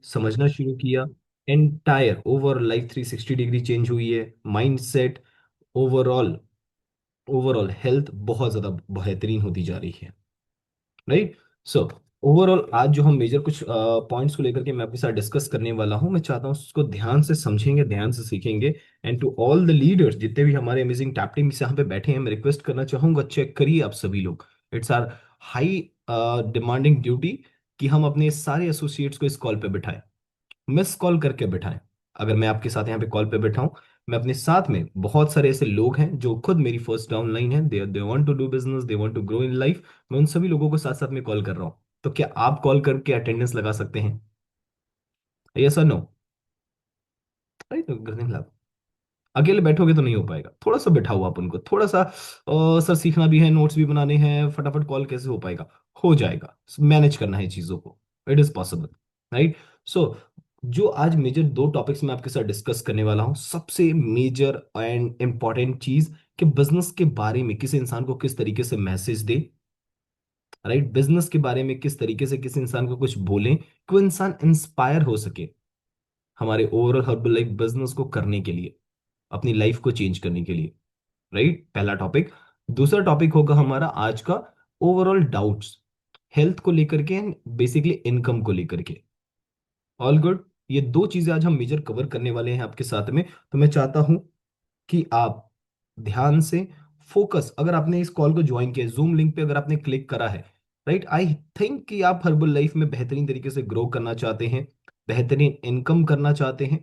समझना शुरू किया। Entire overall life 360 degree change हुई है। माइंडसेट, ओवरऑल ओवरऑल हेल्थ बहुत ज्यादा बेहतरीन होती जा रही है। राइट। सो ओवरऑल आज जो हम मेजर कुछ पॉइंट्स को लेकर के मैं आपके साथ डिस्कस करने वाला हूं, मैं चाहता हूं उसको ध्यान से समझेंगे, ध्यान से सीखेंगे। And to all the leaders जितने भी हमारे अमेजिंग टैप टीम यहाँ पे बैठे हैं, मैं रिक्वेस्ट करना चाहूंगा, चेक करिए आप सभी लोग। It's are high demanding duty कि हम अपने सारे एसोसिएट्स को इस कॉल पे बिठाएं, मिस कॉल करके बिठाएं। अगर मैं आपके साथ यहाँ पे कॉल पे बैठा हूं, मैं अपने साथ में बहुत सारे ऐसे लोग हैं जो खुद मेरी फर्स्ट डाउन लाइन है, they want to do business, they want to grow in life. मैं उन सभी लोगों को साथ साथ में कॉल कर रहा हूँ। तो क्या आप कॉल करके अटेंडेंस लगा सकते हैं? यस और नो? राइट, करने के खिलाफ। अकेले बैठोगे तो नहीं हो पाएगा, थोड़ा सा बैठाओ आप उनको, थोड़ा सा सर सीखना भी है, नोट्स भी बनाने हैं, फटाफट कॉल कैसे हो पाएगा? हो जाएगा, मैनेज करना है चीजों को, इट इज पॉसिबल। राइट। सो जो आज मेजर दो टॉपिक्स मैं आपके साथ डिस्कस करने वाला हूं, सबसे मेजर एंड इंपॉर्टेंट चीज कि बिजनेस के बारे में किसी इंसान को किस तरीके से मैसेज दे। राइट, बिजनेस के बारे में किस तरीके से किसी इंसान को कुछ बोलें कि वो इंसान इंस्पायर हो सके हमारे ओवरऑल हर्बल लाइफ बिजनेस को करने के लिए, अपनी लाइफ को चेंज करने के लिए। राइट, पहला टॉपिक। दूसरा टॉपिक होगा हमारा आज का ओवरऑल डाउट्स, हेल्थ को लेकर के, बेसिकली इनकम को लेकर के। All good. ये दो चीजें आज हम मेजर कवर करने वाले हैं आपके साथ में। तो मैं चाहता हूं कि आप ध्यान से फोकस, अगर आपने इस कॉल को ज्वाइन किया, जूम लिंक पे अगर आपने क्लिक करा है, राइट, आई थिंक कि आप हर्बल लाइफ में बेहतरीन तरीके से ग्रो करना चाहते हैं, बेहतरीन इनकम करना चाहते हैं।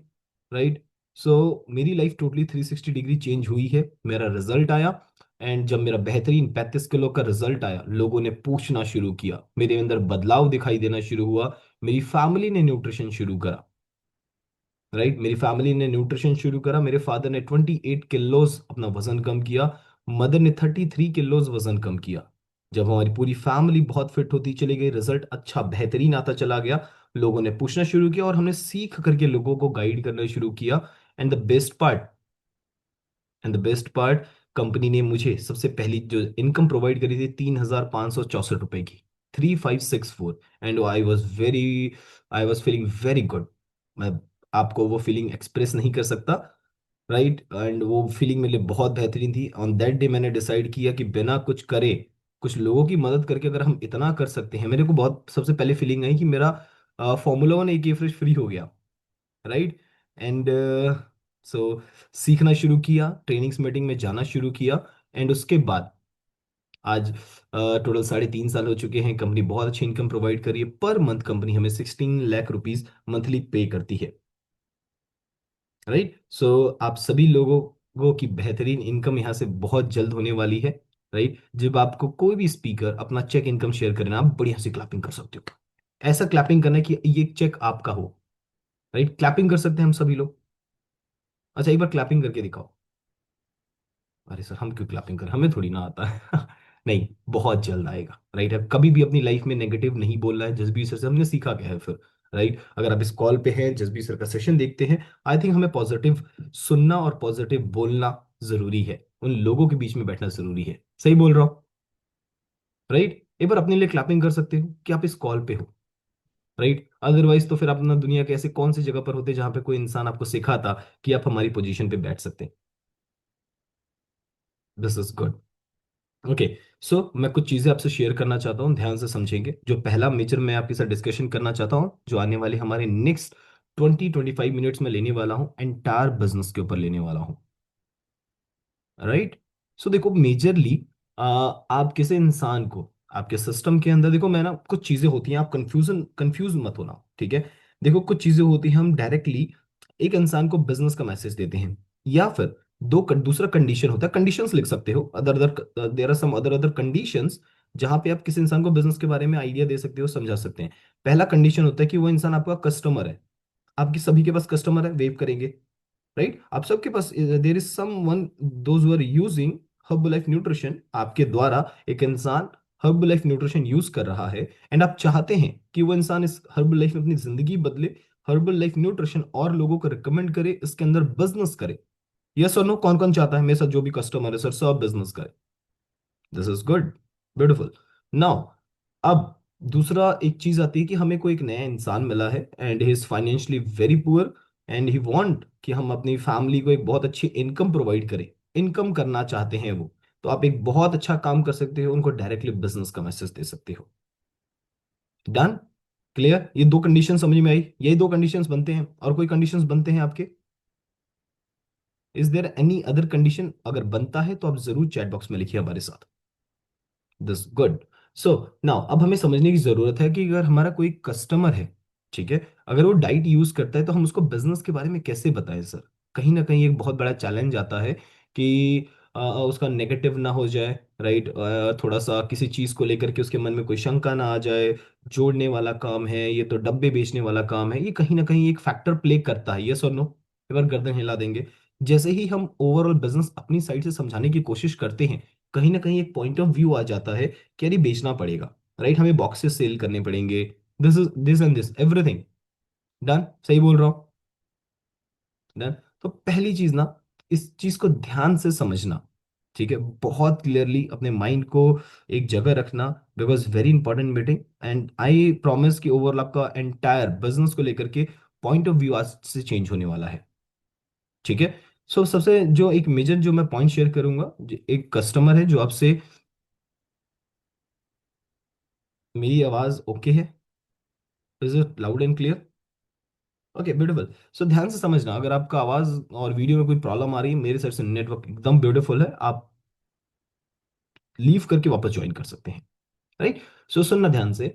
राइट। सो मेरी लाइफ टोटली 360 डिग्री चेंज हुई है, मेरा रिजल्ट आया। एंड जब मेरा बेहतरीन 35 किलो का रिजल्ट आया, लोगों ने पूछना शुरू किया, मेरे अंदर बदलाव दिखाई देना शुरू हुआ, मेरी फैमिली ने न्यूट्रिशन शुरू करा। राइट, मेरी फैमिली ने न्यूट्रिशन शुरू करा, मेरे फादर ने 28 किलोज अपना वजन कम किया, मदर ने 33 किलोज वजन कम किया। जब हमारी पूरी फैमिली बहुत फिट होती चली गई, रिजल्ट अच्छा बेहतरीन आता चला गया, लोगों ने पूछना शुरू किया और हमने सीख करके लोगों को गाइड करना शुरू किया। And the best part, and the best part, company ने मुझे सबसे पहली जो इनकम प्रोवाइड करी थी 3,564 रुपए की, 3564। And I was feeling very good. मैं आपको वो फीलिंग एक्सप्रेस नहीं कर सकता। राइट। एंड वो फीलिंग मेरे लिए बहुत बेहतरीन थी। ऑन दैट डे मैंने डिसाइड किया कि बिना कुछ करे, कुछ लोगों की मदद करके अगर हम इतना कर सकते हैं, मेरे को बहुत सबसे पहले फीलिंग आई कि मेरा फॉर्मूला 1 एक फ्रेश फ्री हो गया। राइट। एंड सो सीखना शुरू किया, ट्रेनिंग्स मीटिंग में जाना शुरू किया। एंड उसके बाद आज टोटल 3.5 साल हो चुके हैं, कंपनी बहुत अच्छी इनकम प्रोवाइड कर रही है। पर मंथ कंपनी हमें 16 लाख रुपीज मंथली पे करती है। राइट। सो आप सभी लोगों को की बेहतरीन इनकम यहाँ से बहुत जल्द होने वाली है। राइट, जब आपको कोई भी स्पीकर अपना चेक इनकम शेयर करे ना, आप बढ़िया से क्लैपिंग कर सकते हो। ऐसा क्लैपिंग करना है कि ये चेक आपका हो। राइट, क्लैपिंग कर सकते हैं हम सभी लोग। अच्छा, एक बार क्लैपिंग करके दिखाओ। अरे सर, हम क्यों क्लैपिंग करें, हमें थोड़ी ना आता है। नहीं, बहुत जल्द आएगा। राइट, अब कभी भी अपनी लाइफ में नेगेटिव नहीं बोलना है। जसबीर सर से हमने सीखा क्या है फिर? राइट, अगर आप इस कॉल पे हैं, जसबीर सर का सेशन देखते हैं, आई थिंक हमें पॉजिटिव सुनना और पॉजिटिव बोलना जरूरी है, उन लोगों के बीच में बैठना जरूरी है। सही बोल रहा हूँ? राइट, एक बार अपने लिए क्लैपिंग कर सकते हो कि आप इस कॉल पे हो। राइट, अदरवाइज तो फिर आप अपना दुनिया के ऐसे कौन सी जगह पर होते जहां पे कोई इंसान आपको सिखाता कि आप हमारी पोजीशन पे बैठ सकते हैं? This is good. ओके। सो मैं कुछ चीजें आपसे शेयर करना चाहता हूँ, ध्यान से समझेंगे। जो पहला मेजर मैं आपके साथ डिस्कशन करना चाहता हूँ, जो आने वाले हमारे नेक्स्ट 20-25 मिनट्स में लेने वाला हूँ, एंटायर बिजनेस के ऊपर लेने वाला हूँ। राइट। सो देखो, मेजरली आप किसी इंसान को आपके सिस्टम के अंदर, देखो मैं ना, कुछ चीजें होती हैं, आप कंफ्यूज मत होना, ठीक है? देखो, कुछ चीजें होती हैं, हम डायरेक्टली एक इंसान को बिजनेस का मैसेज देते हैं, या फिर दूसरा कंडीशन होता है, कंडीशंस लिख सकते हो, other other there are some other other conditions जहां पे आप किसी इंसान को बिजनेस के बारे में आइडिया दे सकते हो, समझा सकते हैं। पहला कंडीशन होता है कि वो इंसान आपका कस्टमर है। आपकी सभी के पास कस्टमर है, वेव करेंगे। राइट, आप सबके पास there is someone those who are using Herbalife nutrition, आपके द्वारा एक इंसान हर्ब लाइफ न्यूट्रिशन यूज कर रहा है। एंड आप चाहते हैं कि वो इंसान इस हर्बल लाइफ में अपनी जिंदगी बदले, हर्बल लाइफ न्यूट्रिशन और लोगों को रिकमेंड करे, इसके अंदर बिजनेस करे। यस और नो, कौन कौन चाहता है मेरे साथ जो भी कस्टमर है, सर सब बिजनेस करे? This is good, beautiful. Now, अब दूसरा एक चीज आती है कि हमें कोई एक नया इंसान मिला है and he is financially very poor and he want कि हम अपनी फैमिली को एक बहुत अच्छी इनकम प्रोवाइड करें, इनकम करना चाहते हैं वो। तो आप एक बहुत अच्छा काम कर सकते हो, उनको डायरेक्टली बिजनेस का मैसेज दे सकते हो। डन? क्लियर? ये दो कंडीशन समझ में आई? यही दो कंडीशंस बनते हैं, और कोई कंडीशंस बनते हैं आपके? Is there any other condition? अगर बनता है तो आप जरूर चैट बॉक्स में लिखिए हमारे साथ। This good. सो नाउ अब हमें समझने की जरूरत है कि अगर हमारा कोई कस्टमर है, ठीक है, अगर वो डाइट यूज करता है तो हम उसको बिजनेस के बारे में कैसे बताएं सर? कहीं ना कहीं एक बहुत बड़ा चैलेंज आता है कि उसका नेगेटिव ना हो जाए, राइट? थोड़ा सा किसी चीज को लेकर के उसके मन में कोई शंका ना आ जाए। जोड़ने वाला काम है ये, तो डब्बे बेचने वाला काम है, ये कहीं ना कहीं एक फैक्टर प्ले करता है, यस और नो? एक बार गर्दन हिला देंगे। जैसे ही हम ओवरऑल बिजनेस अपनी साइड से समझाने की कोशिश करते हैं, कहीं ना कहीं एक पॉइंट ऑफ व्यू आ जाता है कि यार ये बेचना पड़ेगा, राइट? हमें बॉक्सेस सेल करने पड़ेंगे, this is this and this everything. Done? सही बोल रहा हूँ? डन। तो पहली चीज ना, इस चीज को ध्यान से समझना, ठीक है, बहुत क्लियरली अपने माइंड को एक जगह रखना, because very important meeting. And I promise कि ओवरऑल आपका एंटायर बिजनेस को लेकर के पॉइंट ऑफ व्यू आज से चेंज होने वाला है, ठीक है? सो सबसे जो एक मेजर जो मैं पॉइंट शेयर करूंगा, एक कस्टमर है जो आपसे, मेरी आवाज ओके है? Is it loud and clear? Okay, beautiful. So ध्यान से समझना, अगर आपका आवाज और वीडियो में कोई प्रॉब्लम आ रही है, मेरे साइड से नेटवर्क एकदम ब्यूटीफुल है, आप लीव करके वापस ज्वाइन कर सकते हैं, राइट? सो सुनना ध्यान से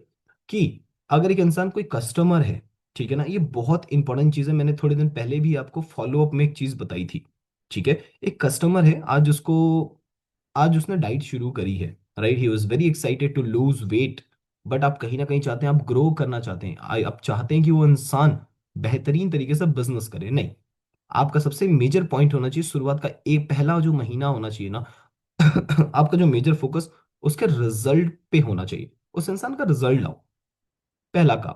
कि अगर एक इंसान कोई कस्टमर है, ठीक है ना, ये बहुत इंपॉर्टेंट चीज है, मैंने थोड़े दिन पहले भी आपको फॉलो अप में एक चीज बताई थी, ठीक है? एक कस्टमर है, आज उसने डाइट शुरू करी है, right? He was very excited to lose weight, but आप कहीं ना कहीं चाहते हैं, आप ग्रो करना चाहते हैं, आप चाहते हैं कि वो इंसान बेहतरीन तरीके से बिजनेस करे। नहीं, आपका सबसे मेजर पॉइंट होना चाहिए शुरुआत का एक पहला जो महीना होना चाहिए ना, आपका जो मेजर फोकस उसके रिजल्ट पे होना चाहिए, उस इंसान का रिजल्ट लाओ। पहला काम,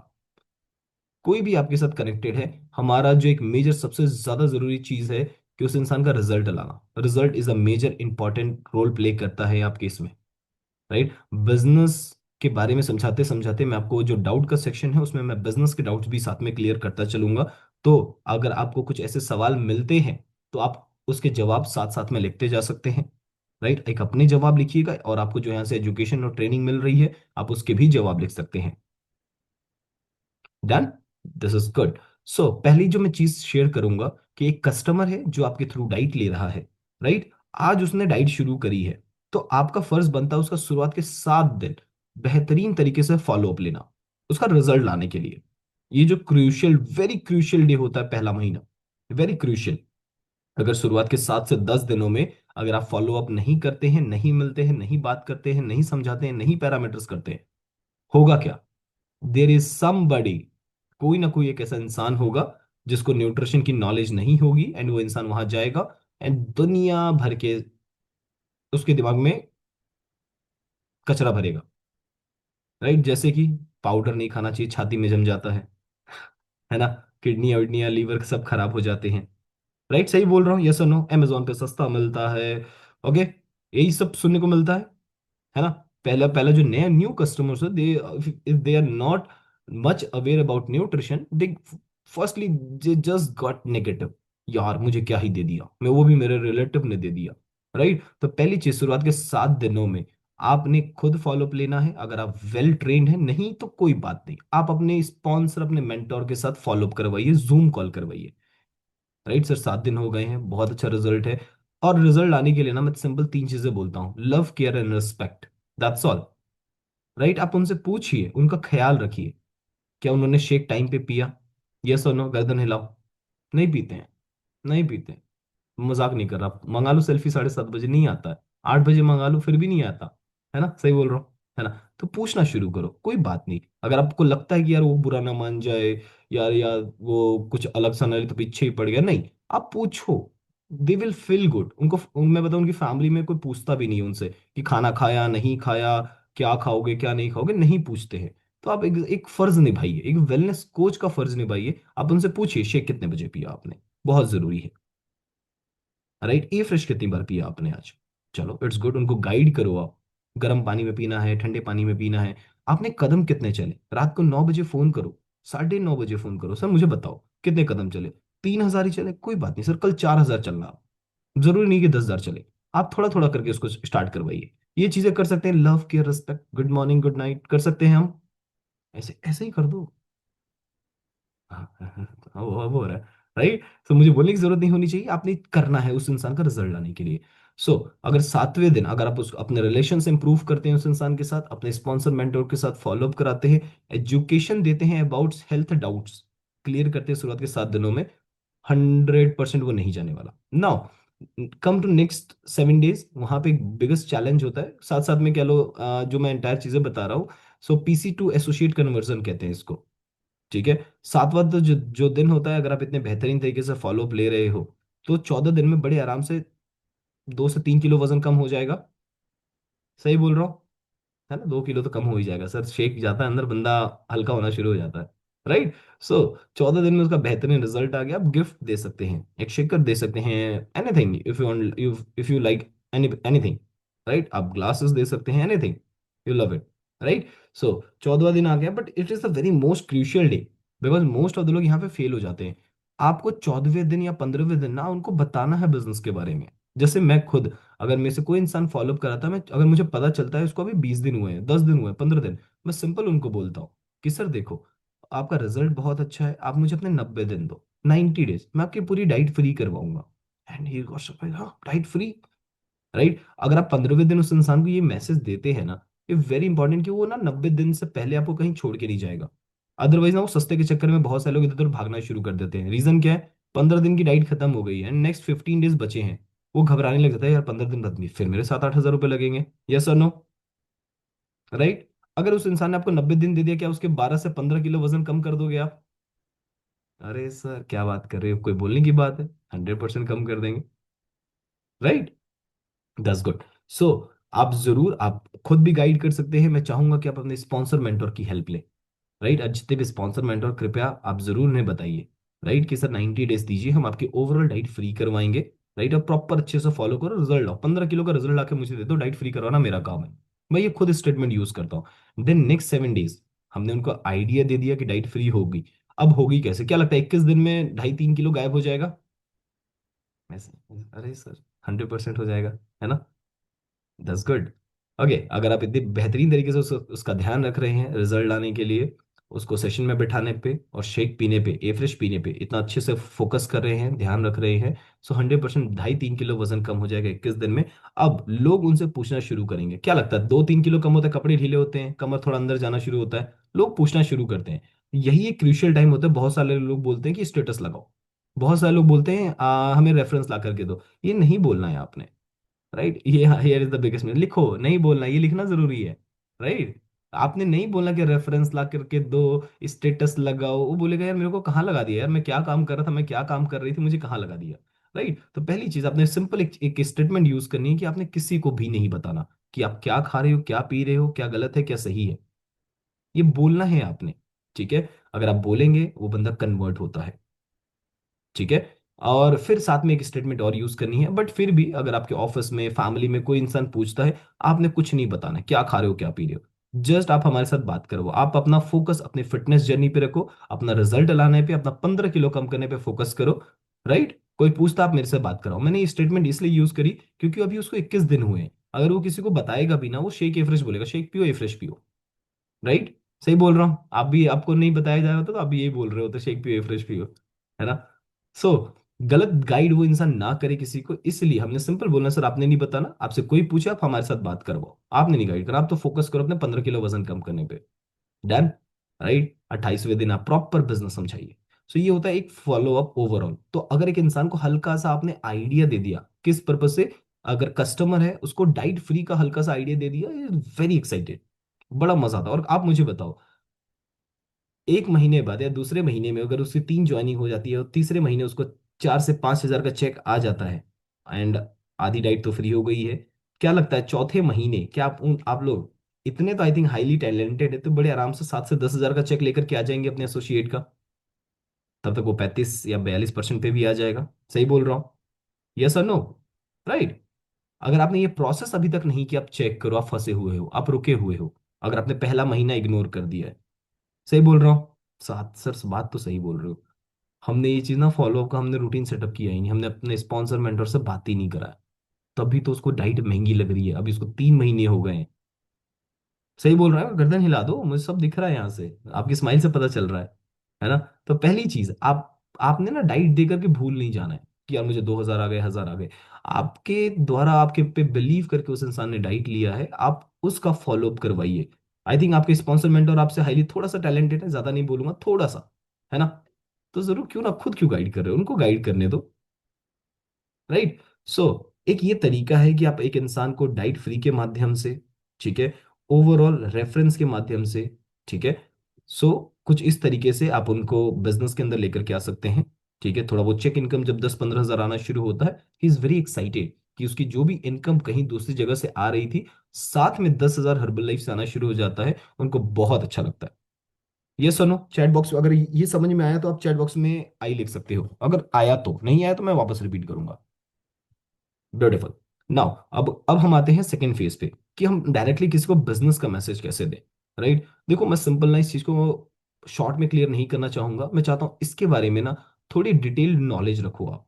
कोई भी आपके साथ कनेक्टेड है, हमारा जो एक मेजर सबसे ज्यादा जरूरी चीज है कि उस इंसान का रिजल्ट लाना। Result is a major important role play करता है आपके इसमें, राइट? बिजनेस के बारे में समझाते समझाते मैं आपको जो डाउट का सेक्शन है उसमें मैं बिजनेस के डाउट्स भी साथ में क्लियर करता चलूंगा। तो अगर आपको कुछ ऐसे सवाल मिलते हैं तो आप उसके जवाब साथ साथ में लिखते जा सकते हैं, राइट? एक अपने जवाब लिखिएगा, और आपको जो यहाँ से एजुकेशन और ट्रेनिंग मिल रही है आप उसके भी जवाब लिख सकते हैं। Done? This is good. So पहली जो मैं चीज शेयर करूंगा कि एक कस्टमर है जो आपके थ्रू डाइट ले रहा है, राइट? आज उसने डाइट शुरू करी है, तो आपका फर्ज बनता है उसका शुरुआत के 7 दिन बेहतरीन तरीके से फॉलो अप लेना, उसका रिजल्ट लाने के लिए। ये जो क्रूशियल, वेरी क्रूशियल डे होता है पहला महीना, वेरी क्रूशियल। अगर शुरुआत के 7 से 10 दिनों में अगर आप फॉलो अप नहीं करते हैं, नहीं मिलते हैं, नहीं बात करते हैं, नहीं समझाते हैं, नहीं पैरामीटर्स करते हैं, होगा क्या? देर इज समबडी, कोई ना कोई एक ऐसा इंसान होगा जिसको न्यूट्रिशन की नॉलेज नहीं होगी, एंड वो इंसान वहां जाएगा एंड दुनिया भर के उसके दिमाग में कचरा भरेगा, राइट? जैसे कि पाउडर नहीं खाना चाहिए, छाती में जम जाता है ना? किडनी विडनियाँ लीवर सब खराब हो जाते हैं, राइट? सही बोल रहा हूँ, यस और नो? अमेजोन पे सस्ता मिलता है, ओके, यही सब सुनने को मिलता है ना? पहला पहला जो नया न्यू कस्टमर्स है, they if they are not much aware about nutrition, they firstly they just got negative, यार मुझे क्या ही दे दिया, मैं वो भी मेरे रिलेटिव ने दे दिया, राइट? तो पहली चीज, शुरुआत के 7 दिनों में आपने खुद फॉलोअप लेना है। अगर आप वेल ट्रेन्ड हैं, नहीं तो कोई बात नहीं, आप अपने स्पॉन्सर, अपने मेंटोर के साथ फॉलोअप करवाइए, जूम कॉल करवाइए, राइट? सर 7 दिन हो गए हैं, बहुत अच्छा रिजल्ट है। और रिजल्ट लाने के लिए ना मैं सिंपल 3 चीजें बोलता हूँ: love, care and respect, that's all, right? आप उनसे पूछिए, उनका ख्याल रखिए, क्या उन्होंने शेक टाइम पे पिया? यस और नो? गर्दन हिलाओ। नहीं पीते हैं? नहीं पीते हैं? मजाक नहीं कर रहा, मंगा लो सेल्फी, 7:30 बजे नहीं आता है, 8 बजे मंगा लो फिर भी नहीं आता, है ना? सही बोल रहा हूँ, है ना? तो पूछना शुरू करो, कोई बात नहीं। अगर आपको लगता है कि यार वो बुरा ना मान जाए, यार वो कुछ अलग सा ना ले तो पीछे ही पड़ गया, नहीं, आप पूछो, दे विल फील गुड। मैं बताऊं, उनकी फैमिली में कोई पूछता भी नहीं है उनसे कि खाना खाया नहीं खाया, क्या खाओगे क्या नहीं खाओगे, नहीं पूछते हैं। तो आप एक फर्ज निभाइए, एक वेलनेस कोच का फर्ज निभाइए, आप उनसे पूछिए शेक कितने बजे पिया आपने, बहुत जरूरी है, राइट? ए फ्रेश कितनी बार पिया आपने आज? चलो इट्स गुड, उनको गाइड करो आप, गर्म पानी में पीना है, ठंडे पानी में पीना है। आपने कदम कितने चले? रात को 9 बजे फोन करो, 9:30 बजे फोन करो, सर मुझे बताओ कितने कदम चले। 3,000 ही चले, कोई बात नहीं सर, कल 4,000 चलना। जरूरी नहीं कि 10,000 चले। आप थोड़ा थोड़ा करके उसको स्टार्ट करवाइए। ये चीजें कर सकते हैं, love care respect good morning good night कर सकते हैं हम। ऐसे ऐसे ही कर दो। हाँ, अब हो रहा है। राइट। तो मुझे बोलने की जरूरत नहीं होनी चाहिए, आपने करना है उस इंसान का रिजल्ट लाने के लिए। सो अगर 7वें दिन अगर आप उस अपने रिलेशन से इंप्रूव करते हैं, उस इंसान के साथ, अपने स्पॉन्सर मेंटोर के साथ फॉलो अप कराते हैं, एजुकेशन देते हैं अबाउट हेल्थ डाउट्स, क्लियर करते हैं शुरुआत के 7 दिनों में, 100% वो नहीं जाने वाला। Now come to next 7 days, वहां पे एक बिगेस्ट चैलेंज होता है, साथ साथ में कह लो जो मैं एंटायर चीजें बता रहा हूँ। सो PC टू एसोसिएट कन्वर्जन कहते हैं इसको। ठीक है। सातवां तो जो जो दिन होता है, अगर आप इतने बेहतरीन तरीके से फॉलो अप ले रहे हो, तो 14 दिन में बड़े आराम से 2 से 3 किलो वजन कम हो जाएगा। सही बोल रहा हूँ? है ना, 2 किलो तो कम हो ही जाएगा सर, शेक जाता है अंदर बंदा, हल्का होना शुरू हो जाता है। राइट। सो 14 दिन में उसका बेहतरीन रिजल्ट आ गया। आप गिफ्ट दे सकते हैं, एक शेकर दे सकते हैं, anything if you like, anything. Right. आप ग्लासेस दे सकते हैं, anything you love it. Right. So 14वां दिन आ गया, but it is the very most crucial day, because most of the लोग यहाँ पे फेल हो जाते हैं। आपको 14वें दिन या 15वें दिन ना उनको बताना है बिजनेस के बारे में। जैसे मैं खुद, अगर मेरे से कोई इंसान फॉलोअप कराता है, मैं अगर मुझे पता चलता है उसको अभी 20 दिन हुए हैं, 10 दिन हुए हैं, 15 दिन, मैं सिंपल उनको बोलता हूँ कि सर देखो, आपका रिजल्ट बहुत अच्छा है, आप मुझे अपने 90 दिन दो, 90 डेज, मैं आपकी पूरी डाइट फ्री करवाऊंगा। एंड ही गॉट सरप्राइज, हाँ डाइट फ्री। राइट। अगर आप 15वें दिन उस इंसान को ये मैसेज देते हैं ना, ये वेरी इंपॉर्टेंट कि वो ना 90 दिन से पहले आपको कहीं छोड़ के नहीं जाएगा। अदरवाइज ना वो सस्ते के चक्कर में बहुत सारे लोग इधर उधर भागना शुरू कर देते हैं। रीजन क्या है? 15 दिन की डाइट खत्म हो गई है, नेक्स्ट 15 डेज बचे हैं। वो घबराने लग जाता है, यार 15 दिन बाद में फिर मेरे 7-8 हज़ार रुपए लगेंगे। यस और नो? राइट। अगर उस इंसान ने आपको 90 दिन दे दिया, क्या उसके 12 से 15 किलो वजन कम कर दोगे आप? अरे सर क्या बात कर रहे हो, कोई बोलने की बात है? 100% कम कर देंगे। राइट। That's good. सो आप जरूर, आप खुद भी गाइड कर सकते हैं। मैं चाहूंगा कि आप अपने स्पॉन्सर मेंटोर की हेल्प लें। राइट। जितने भी स्पॉन्सर मेंटोर, कृपया आप जरूर उन्हें बताइए, राइट, कि सर 90 डेज दीजिए, हम आपकी ओवरऑल डाइट फ्री करवाएंगे। राइट। और प्रॉपर अच्छे से फॉलो करो, रिजल्ट लाओ, 15 किलो का रिजल्ट आके मुझे दे दो, डाइट फ्री करवाना मेरा काम है। मैं ये खुद स्टेटमेंट यूज करता हूँ। देन नेक्स्ट 7 डेज हमने उनको आइडिया दे दिया कि डाइट फ्री होगी। अब होगी कैसे, क्या लगता है 21 दिन में 2.5-3 किलो गायब हो जाएगा? ऐसे? अरे सर 100% हो जाएगा, है ना? That's good. ओके। अगर आप इतनी बेहतरीन तरीके से उसका ध्यान रख रहे हैं रिजल्ट लाने के लिए, उसको सेशन में बिठाने पे और शेक पीने पे, ए फ्रेश पीने पे इतना अच्छे से फोकस कर रहे हैं, ध्यान रख रहे हैं, सो 100% 2.5-3 किलो वजन कम हो जाएगा 21 दिन में। अब लोग उनसे पूछना शुरू करेंगे। क्या लगता है 2-3 किलो कम होता है, कपड़े ढीले होते हैं, कमर थोड़ा अंदर जाना शुरू होता है, लोग पूछना शुरू करते हैं। यही एक क्रूशियल टाइम होता है। बहुत सारे लोग बोलते हैं कि स्टेटस लगाओ, बहुत सारे लोग बोलते हैं हमें रेफरेंस ला करके दो। ये नहीं बोलना है आपने। राइट। ये here is the biggest mistake, लिखो नहीं बोलना, ये लिखना जरूरी है। राइट। आपने नहीं बोलना कि रेफरेंस ला करके दो, स्टेटस लगाओ। वो बोलेगा यार मेरे को कहाँ लगा दिया, यार मैं क्या काम कर रहा था, मैं क्या काम कर रही थी, मुझे कहाँ लगा दिया। राइट। तो पहली चीज आपने सिंपल एक स्टेटमेंट यूज करनी है कि आपने किसी को भी नहीं बताना कि आप क्या खा रहे हो, क्या पी रहे हो, क्या गलत है क्या सही है। ये बोलना है आपने। ठीक है। अगर आप बोलेंगे वो बंदा कन्वर्ट होता है। ठीक है। और फिर साथ में एक स्टेटमेंट और यूज करनी है, बट फिर भी अगर आपके ऑफिस में, फैमिली में कोई इंसान पूछता है, आपने कुछ नहीं बताना है, क्या खा रहे हो क्या पी रहे हो, जस्ट आप हमारे साथ बात करो। आप अपना फोकस अपने फिटनेस जर्नी पे रखो, अपना रिजल्ट लाने पे, अपना 15 किलो कम करने पे फोकस करो। राइट। कोई पूछता आप मेरे से बात कराओ। मैंने ये स्टेटमेंट इसलिए यूज करी क्योंकि अभी उसको 21 दिन हुए हैं। अगर वो किसी को बताएगा भी ना, वो शेक ए फ्रेश बोलेगा, शेक पियो ए फ्रेश पियो। राइट। सही बोल रहा हूँ? आप भी, आपको नहीं बताया जा रहा था तो आप भी यही बोल रहे हो, तो शेक पियो फ्रेश पियो, है ना? सो गलत गाइड वो इंसान ना करे किसी को, इसलिए हमने सिंपल बोलना, सर आपने नहीं बताना, आपसे कोई पूछे आप हमारे साथ बात करवाओ, आपने नहीं गाइड करा, आप तो फोकस करो अपने 15 किलो वजन कम करने पे। डन। राइट। 28वें दिन आप प्रॉपर बिजनेस समझाइए। सो ये होता है एक फॉलो अप ओवरऑल। तो अगर एक इंसान को हल्का सा आपने आइडिया दे दिया, किस पर्पज से, अगर कस्टमर है उसको डाइट फ्री का हल्का सा आइडिया दे दिया, वेरी एक्साइटेड, बड़ा मजा आता। और आप मुझे बताओ, एक महीने बाद या दूसरे महीने में अगर उसकी 3 ज्वाइनिंग हो जाती है और तीसरे महीने उसको 4 से 5 हज़ार का चेक आ जाता है, एंड आधी डाइट तो फ्री हो गई है, क्या लगता है चौथे महीने क्या आप लोग, इतने तो आई थिंक हाईली टैलेंटेड है, तो बड़े आराम से 7 से 10 हज़ार का चेक लेकर के आ जाएंगे अपने एसोसिएट का। तब तक वो 35 या 42% पे भी आ जाएगा। सही बोल रहा हूँ? यस और नो? राइट। अगर आपने ये प्रोसेस अभी तक नहीं किया, आप चेक करो, आप फंसे हुए हो, आप रुके हुए हो। अगर आपने पहला महीना इग्नोर कर दिया है। सही बोल रहा हूँ? साथ सर, बात तो सही बोल रहे हो। हमने ये चीज ना फॉलो अप का हमने रूटीन सेटअप किया ही नहीं, हमने अपने स्पॉन्सर मेंटर से बात ही नहीं करा। तभी तो उसको डाइट महंगी लग रही है, अभी उसको 3 महीने हो गए हैं। सही बोल रहा है, गर्दन हिला दो, मुझे सब दिख रहा है यहाँ से, आपकी स्माइल से पता चल रहा है ना? तो पहली चीज, आपने ना डाइट दे करके भूल नहीं जाना है कि यार मुझे 2,000 आ गए, 1,000 आ गए। आपके द्वारा आपके पे बिलीव करके उस इंसान ने डाइट लिया है, आप उसका फॉलो अप करवाइए। आई थिंक आपके स्पॉन्सर मेंटर आपसे हाईली थोड़ा सा टैलेंटेड है, ज्यादा नहीं बोलूंगा, थोड़ा सा, है ना? तो जरूर क्यों ना, खुद क्यों गाइड कर रहे हो, उनको गाइड करने दो। राइट। सो एक ये तरीका है कि आप एक इंसान को डाइट फ्री के माध्यम से, ठीक है, ओवरऑल रेफरेंस के माध्यम से, ठीक है, सो कुछ इस तरीके से आप उनको बिजनेस के अंदर लेकर के आ सकते हैं। ठीक है, थोड़ा वो चेक इनकम जब 10-15 हजार आना शुरू होता है, ही इज वेरी एक्साइटेड कि उसकी जो भी इनकम कहीं दूसरी जगह से आ रही थी, साथ में 10,000 हर्बल लाइफ से आना शुरू हो जाता है, उनको बहुत अच्छा लगता है। ये सुनो, चैट बॉक्स अगर ये समझ में आया तो आप चैट बॉक्स में आई लिख सकते हो, अगर आया तो, नहीं आया तो मैं वापस रिपीट करूंगा। ब्यूटीफुल। नाउ अब हम आते हैं सेकंड फेज पे, कि हम डायरेक्टली किसी को बिजनेस का मैसेज कैसे दें। राइट। देखो, मैं सिंपल ना इस चीज को शॉर्ट में क्लियर नहीं करना चाहूंगा, मैं चाहता हूं इसके बारे में ना थोड़ी डिटेल्ड नॉलेज रखो आप,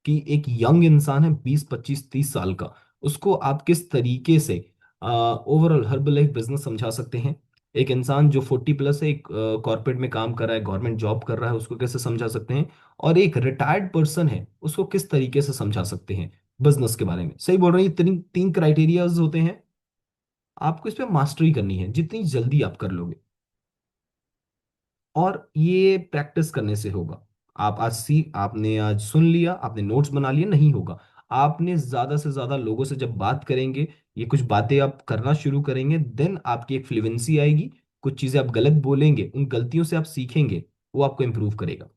कि एक यंग इंसान है 20-25-30 साल का, उसको आप किस तरीके से ओवरऑल हर्बल लाइफ बिजनेस समझा सकते हैं। एक इंसान जो 40 प्लस है, एक कॉर्पोरेट में काम कर रहा है, गवर्नमेंट जॉब कर रहा है, उसको कैसे समझा सकते हैं। और एक रिटायर्ड पर्सन है, उसको किस तरीके से समझा सकते हैं बिजनेस के बारे में। सही बोल रहे हैं, ये तीन तीन क्राइटेरियाज होते हैं। आपको इस पे मास्टरी करनी है, जितनी जल्दी आप कर लोगे, और ये प्रैक्टिस करने से होगा। आपने आज सुन लिया, आपने नोट्स बना लिए, नहीं होगा। आपने ज्यादा से ज्यादा लोगों से जब बात करेंगे, ये कुछ बातें आप करना शुरू करेंगे, देन आपकी एक फ्लुएंसी आएगी। कुछ चीजें आप गलत बोलेंगे, उन गलतियों से आप सीखेंगे, वो आपको इंप्रूव करेगा।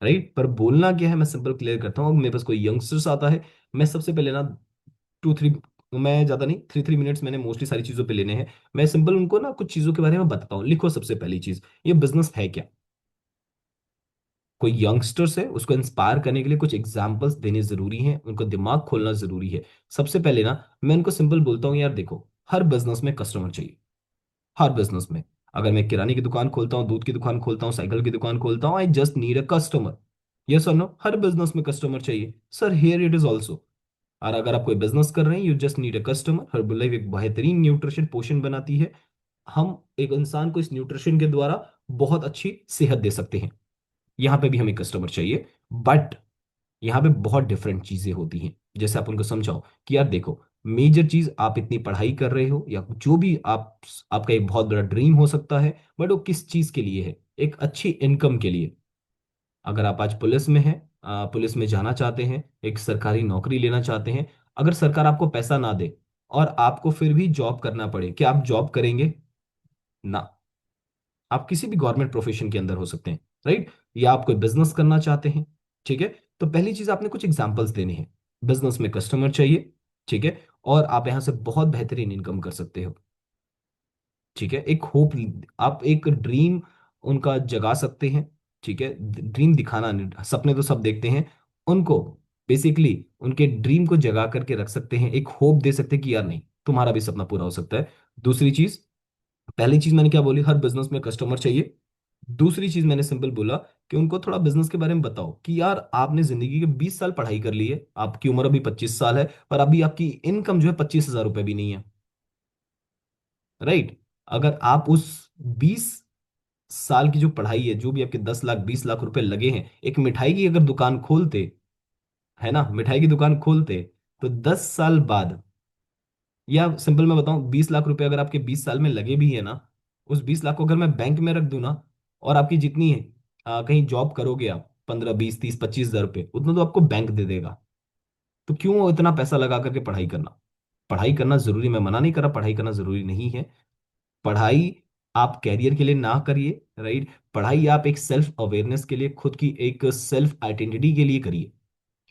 राइट। पर बोलना क्या है, मैं सिंपल क्लियर करता हूँ। मेरे पास कोई यंगस्टर्स आता है, मैं सबसे पहले ना 2-3, मैं ज्यादा नहीं, 3-3 मिनट्स मैंने मोस्टली सारी चीजों पे लेने हैं। मैं सिंपल उनको ना कुछ चीजों के बारे में बताता हूँ। लिखो, सबसे पहली चीज, ये बिजनेस है क्या। कोई यंगस्टर्स है, उसको इंस्पायर करने के लिए कुछ एग्जांपल्स देने जरूरी हैं, उनको दिमाग खोलना जरूरी है। सबसे पहले ना मैं उनको सिंपल बोलता हूँ, यार देखो, हर बिजनेस में कस्टमर चाहिए। हर बिजनेस में, अगर मैं किराने की दुकान खोलता हूँ, दूध की दुकान खोलता हूँ, साइकिल की दुकान खोलता हूँ, I just need a customer. Yes और नो, हर बिजनेस में कस्टमर चाहिए sir, here it is also. और अगर आप कोई बिजनेस कर रहे हैं, you just need a customer. Herbal life एक बेहतरीन न्यूट्रिशन पोषण बनाती है। हम एक इंसान को इस न्यूट्रिशन के द्वारा बहुत अच्छी सेहत दे सकते हैं। यहाँ पे भी हमें कस्टमर चाहिए, बट यहाँ पे बहुत डिफरेंट चीजें होती हैं। जैसे आप उनको समझाओ कि यार देखो, मेजर चीज, आप इतनी पढ़ाई कर रहे हो या जो भी आपका एक बहुत बड़ा ड्रीम हो सकता है, बट वो किस चीज के लिए है, एक अच्छी इनकम के लिए। अगर आप आज पुलिस में हैं, पुलिस में जाना चाहते हैं, एक सरकारी नौकरी लेना चाहते हैं, अगर सरकार आपको पैसा ना दे और आपको फिर भी जॉब करना पड़े, क्या आप जॉब करेंगे? ना। आप किसी भी गवर्नमेंट प्रोफेशन के अंदर हो सकते हैं। राइट। या आप कोई बिजनेस करना चाहते हैं, ठीक है, तो पहली चीज आपने कुछ एग्जांपल्स देने हैं। बिजनेस में कस्टमर चाहिए, ठीक है, और आप यहां से बहुत बेहतरीन इनकम कर सकते हो। ठीक है, एक होप, आप एक ड्रीम उनका जगा सकते हैं। ठीक है, ड्रीम दिखाना नहीं, सपने तो सब देखते हैं, उनको बेसिकली उनके ड्रीम को जगा करके रख सकते हैं, एक होप दे सकते हैं कि यार नहीं, तुम्हारा भी सपना पूरा हो सकता है। दूसरी चीज, पहली चीज मैंने क्या बोली, हर बिजनेस में कस्टमर चाहिए। दूसरी चीज मैंने सिंपल बोला कि उनको थोड़ा बिजनेस के बारे में बताओ, कि यार आपने जिंदगी के 20 साल पढ़ाई कर ली है, आपकी उम्र अभी 25 साल है, पर अभी आपकी इनकम जो है 25,000 रुपए भी नहीं है। राइट। अगर आप उस 20 साल की जो पढ़ाई है, जो भी आपके 10 लाख 20 लाख रुपए लगे हैं, एक मिठाई की अगर दुकान खोलते, है ना, मिठाई की दुकान खोलते, तो 10 साल बाद, या सिंपल मैं बताऊं, 20 लाख रुपए अगर आपके 20 साल में लगे भी है ना, उस 20 लाख को अगर मैं बैंक में रख दूं ना, और आपकी जितनी है, कहीं जॉब करोगे आप, 15-20-30-25 हजार रुपए, उतना तो आपको बैंक दे देगा। तो क्यों इतना पैसा लगा करके पढ़ाई करना। पढ़ाई करना जरूरी, मैं मना नहीं कर रहा, पढ़ाई करना जरूरी नहीं है। पढ़ाई आप कैरियर के लिए ना करिए। राइट। पढ़ाई आप एक सेल्फ अवेयरनेस के लिए, खुद की एक सेल्फ आइडेंटिटी के लिए करिए।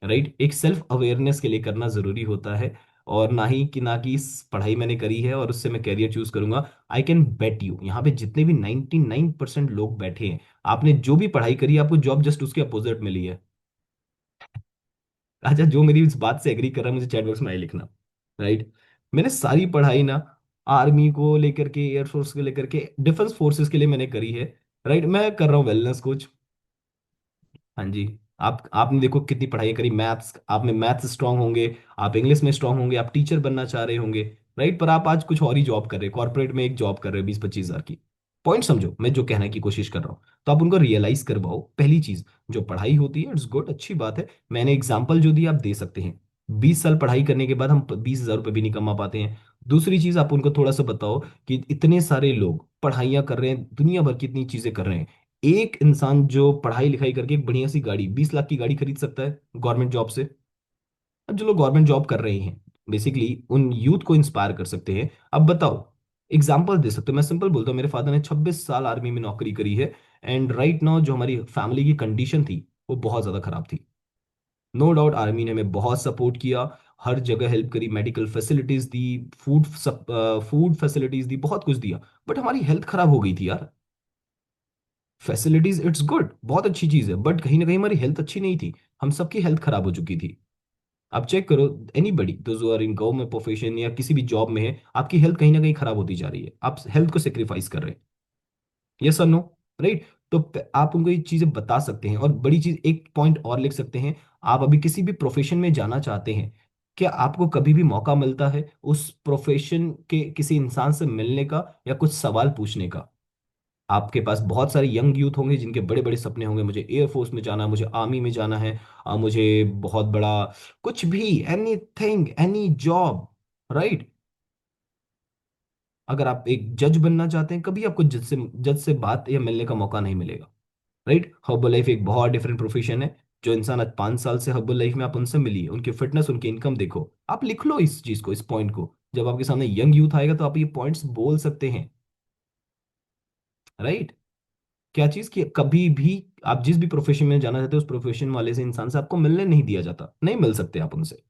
राइट। एक सेल्फ अवेयरनेस के लिए करना जरूरी होता है। और ना ही कि ना कि पढ़ाई मैंने करी है और उससे मैं कैरियर चूज करूंगा। आई कैन बेट यू, यहाँ पे जितने भी 99% लोग बैठे हैं, आपने जो भी पढ़ाई करी है, आपको जॉब जस्ट उसके अपोजिट मिली है। अच्छा, जो मेरी इस बात से एग्री कर रहा है, मुझे चैट बॉक्स में आई लिखना। राइट। मैंने सारी पढ़ाई ना आर्मी को लेकर के, एयरफोर्स को लेकर के, डिफेंस फोर्सेस के लिए मैंने करी है। राइट, मैं कर रहा हूँ वेलनेस कोच। हाँ जी। आप आपने देखो कितनी पढ़ाई करी, मैथ्स, आप में मैथ्स स्ट्रांग होंगे, आप इंग्लिश में स्ट्रांग होंगे, आप टीचर बनना चाह रहे होंगे। राइट, पर आप आज कुछ और ही जॉब कर रहे हैं, कॉर्पोरेट में एक जॉब कर रहे हो 20-25 हजार की। पॉइंट समझो मैं जो कहने की कोशिश कर रहा हूँ, तो आप उनको रियलाइज करवाओ। पहली चीज, जो पढ़ाई होती है इट्स गुड, अच्छी बात है। मैंने एग्जाम्पल जो दिया आप दे सकते हैं। 20 साल पढ़ाई करने के बाद हम 20 हजार रुपये भी नहीं कमा पाते हैं। दूसरी चीज, आप उनको थोड़ा सा बताओ कि इतने सारे लोग पढ़ाइयाँ कर रहे हैं, दुनिया भर की इतनी चीजें कर रहे हैं। एक इंसान जो पढ़ाई लिखाई करके एक बढ़िया सी गाड़ी, 20 लाख की गाड़ी खरीद सकता है गवर्नमेंट जॉब से। अब जो लोग गवर्नमेंट जॉब कर रहे हैं, बेसिकली उन यूथ को इंस्पायर कर सकते हैं। अब बताओ, एग्जाम्पल दे सकते हो। मैं सिंपल बोलता हूँ, मेरे फादर ने 26 साल आर्मी में नौकरी करी है। एंड राइट नाउ जो हमारी फैमिली की कंडीशन थी वो बहुत ज्यादा खराब थी। नो डाउट आर्मी ने हमें बहुत सपोर्ट किया, हर जगह हेल्प करी, मेडिकल फैसिलिटीज दी, फूड फूड फैसिलिटीज दी, बहुत कुछ दिया। बट हमारी हेल्थ खराब हो गई थी यार। फैसिलिटीज इट्स गुड, बहुत अच्छी चीज है, बट कहीं ना कहीं हमारी हेल्थ अच्छी नहीं थी। हम सबकी हेल्थ खराब हो चुकी थी। आप चेक करो, anybody those are in government profession या किसी भी जॉब में है, आपकी हेल्थ कहीं ना कहीं खराब होती जा रही है, आप हेल्थ को सेक्रीफाइस कर रहे हैं। यस और नो? राइट। तो आप उनको ये चीजें बता सकते हैं। और बड़ी चीज, एक पॉइंट और लिख सकते हैं। आप अभी किसी भी प्रोफेशन में जाना चाहते हैं, क्या आपको कभी भी मौका मिलता है उस प्रोफेशन के किसी इंसान से मिलने का या कुछ सवाल पूछने का? आपके पास बहुत सारे यंग यूथ होंगे जिनके बड़े बड़े सपने होंगे, मुझे एयरफोर्स में जाना है, मुझे आर्मी में जाना है, मुझे बहुत बड़ा कुछ भी, एनीथिंग, एनी जॉब। राइट। अगर आप एक जज बनना चाहते हैं, कभी आपको जज से बात या मिलने का मौका नहीं मिलेगा। राइट, हर्बल लाइफ एक बहुत डिफरेंट प्रोफेशन है। जो इंसान आज 5 साल से हर्बल लाइफ में, आप उनसे मिलिए, उनकी फिटनेस, उनकी इनकम देखो, आप लिख लो इस चीज को, इस पॉइंट को। जब आपके सामने यंग यूथ आएगा तो आप ये पॉइंट्स बोल सकते हैं। राइट। क्या चीज कि कभी भी आप जिस भी प्रोफेशन में जाना चाहते हो, उस प्रोफेशन वाले से, इंसान से आपको मिलने नहीं दिया जाता, नहीं मिल सकते आप उनसे।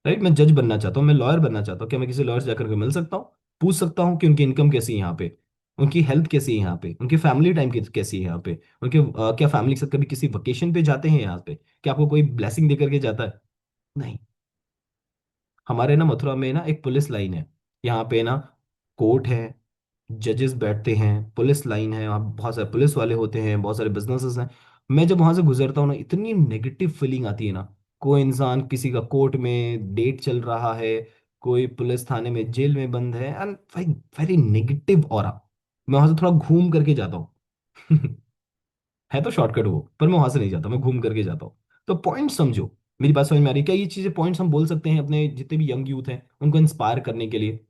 राइट, मैं जज बनना चाहता हूँ, मैं लॉयर बनना चाहता हूँ, क्या मैं किसी लॉयर से जाकर के मिल सकता हूँ? पूछ सकता हूँ कि उनकी इनकम कैसी है यहाँ पे, उनकी हेल्थ कैसी है यहाँ पे, उनकी फैमिली टाइम कैसी है यहाँ पे, उनके क्या फैमिली के साथ कभी किसी वेकेशन पे जाते हैं यहाँ पे? क्या आपको कोई ब्लेसिंग दे करके जाता है? नहीं। हमारे ना मथुरा में ना एक पुलिस लाइन है, यहाँ पे ना कोर्ट है, जजेस बैठते हैं, पुलिस लाइन है, वहाँ बहुत सारे पुलिस वाले होते हैं, बहुत सारे बिजनेसेस हैं। मैं जब वहां से गुजरता हूँ ना, इतनी नेगेटिव फीलिंग आती है ना। कोई इंसान किसी का कोर्ट में डेट चल रहा है, कोई पुलिस थाने में जेल में बंद है, एंड वेरी नेगेटिव ऑरा। मैं वहां से थोड़ा घूम करके जाता हूँ। है तो शॉर्टकट वो, पर मैं वहां से नहीं जाता, मैं घूम करके जाता हूँ। तो पॉइंट समझो, मेरी बात समझ में आ रही है क्या? ये चीजें पॉइंट्स हम बोल सकते हैं अपने जितने भी यंग यूथ हैं उनको इंस्पायर करने के लिए।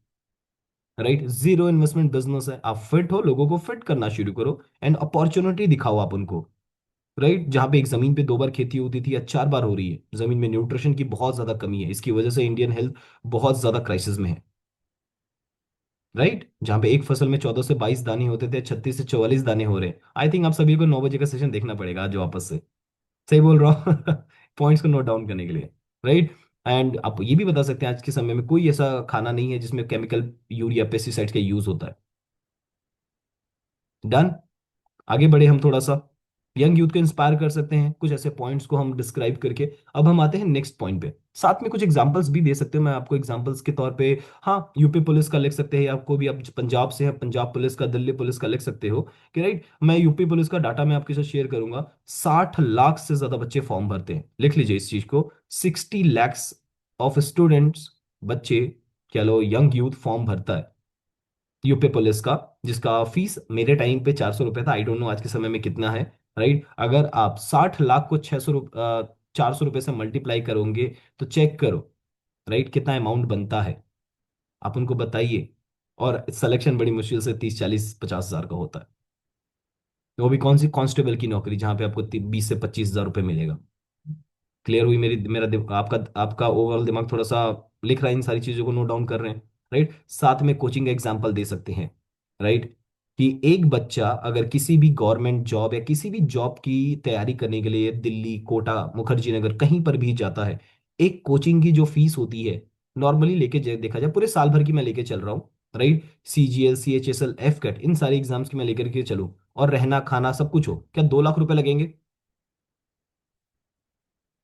राइट, जीरो इन्वेस्टमेंट बिजनेस है, आप फिट हो, लोगों को फिट करना शुरू करो, एंड अपॉर्चुनिटी दिखाओ आप उनको। राइट, जहां पे एक जमीन पे 2 बार खेती होती थी, आज 4 बार हो रही है। जमीन में न्यूट्रिशन की बहुत ज्यादा कमी है, इसकी वजह से इंडियन हेल्थ बहुत ज्यादा क्राइसिस में है। राइट, जहां पे एक फसल में 14 से 22 दाने होते थे, 36 से 44 दाने हो रहे हैं। आई थिंक आप सभी को 9 बजे का सेशन देखना पड़ेगा आज वापस से। सही बोल रहा हूँ? पॉइंट्स को नोट डाउन करने के लिए। राइट। एंड आप ये भी बता सकते हैं, आज के समय में कोई ऐसा खाना नहीं है जिसमें केमिकल यूरिया पेस्टिसाइड्स का यूज होता है। डन। आगे बढ़े हम थोड़ा सा, यंग यूथ को इंस्पायर कर सकते हैं कुछ ऐसे पॉइंट्स को हम डिस्क्राइब करके। अब हम आते हैं नेक्स्ट पॉइंट पे, साथ में कुछ एग्जांपल्स भी दे सकते हैं मैं आपको एग्जांपल्स के तौर पे। हाँ, यूपी पुलिस का लिख सकते हैं, आपको भी, आप पंजाब से है, पंजाब पुलिस का, दिल्ली पुलिस का लिख सकते हो कि राइट। मैं यूपी पुलिस का डाटा मैं आपके साथ शेयर करूंगा। 60 लाख से ज्यादा बच्चे फॉर्म भरते हैं, लिख लीजिए इस चीज को। 60 lakhs ऑफ स्टूडेंट्स, बच्चे, कह लो यंग यूथ फॉर्म भरता है यूपी पुलिस का, जिसका फीस मेरे टाइम पे 400 रुपये था, आई डोंट नो आज के समय में कितना है। राइट, अगर आप 60 लाख को 400 रुपये से मल्टीप्लाई करोगे तो चेक करो राइट कितना अमाउंट बनता है, आप उनको बताइए। और सिलेक्शन बड़ी मुश्किल से 30, 40, 50 हजार का होता है। वो भी कौन सी कांस्टेबल की नौकरी, जहां पे आपको 20 से 25 हजार रुपये मिलेगा। क्लियर हुई मेरी, आपका आपका ओवरऑल दिमाग थोड़ा सा लिख रहा है, इन सारी चीजों को नोट डाउन कर रहे हैं। राइट, साथ में कोचिंग एग्जांपल दे सकते हैं। राइट, कि एक बच्चा अगर किसी भी गवर्नमेंट जॉब या किसी भी जॉब की तैयारी करने के लिए दिल्ली, कोटा, मुखर्जी नगर कहीं पर भी जाता है, एक कोचिंग की जो फीस होती है, नॉर्मली लेके देखा जाए पूरे साल भर की मैं लेके चल रहा हूँ। Right, CGL, CHSL, AFCAT, इन सारे एग्जाम्स की मैं लेकर के चलूँ, और रहना खाना सब कुछ हो, क्या 2 लाख रुपए लगेंगे?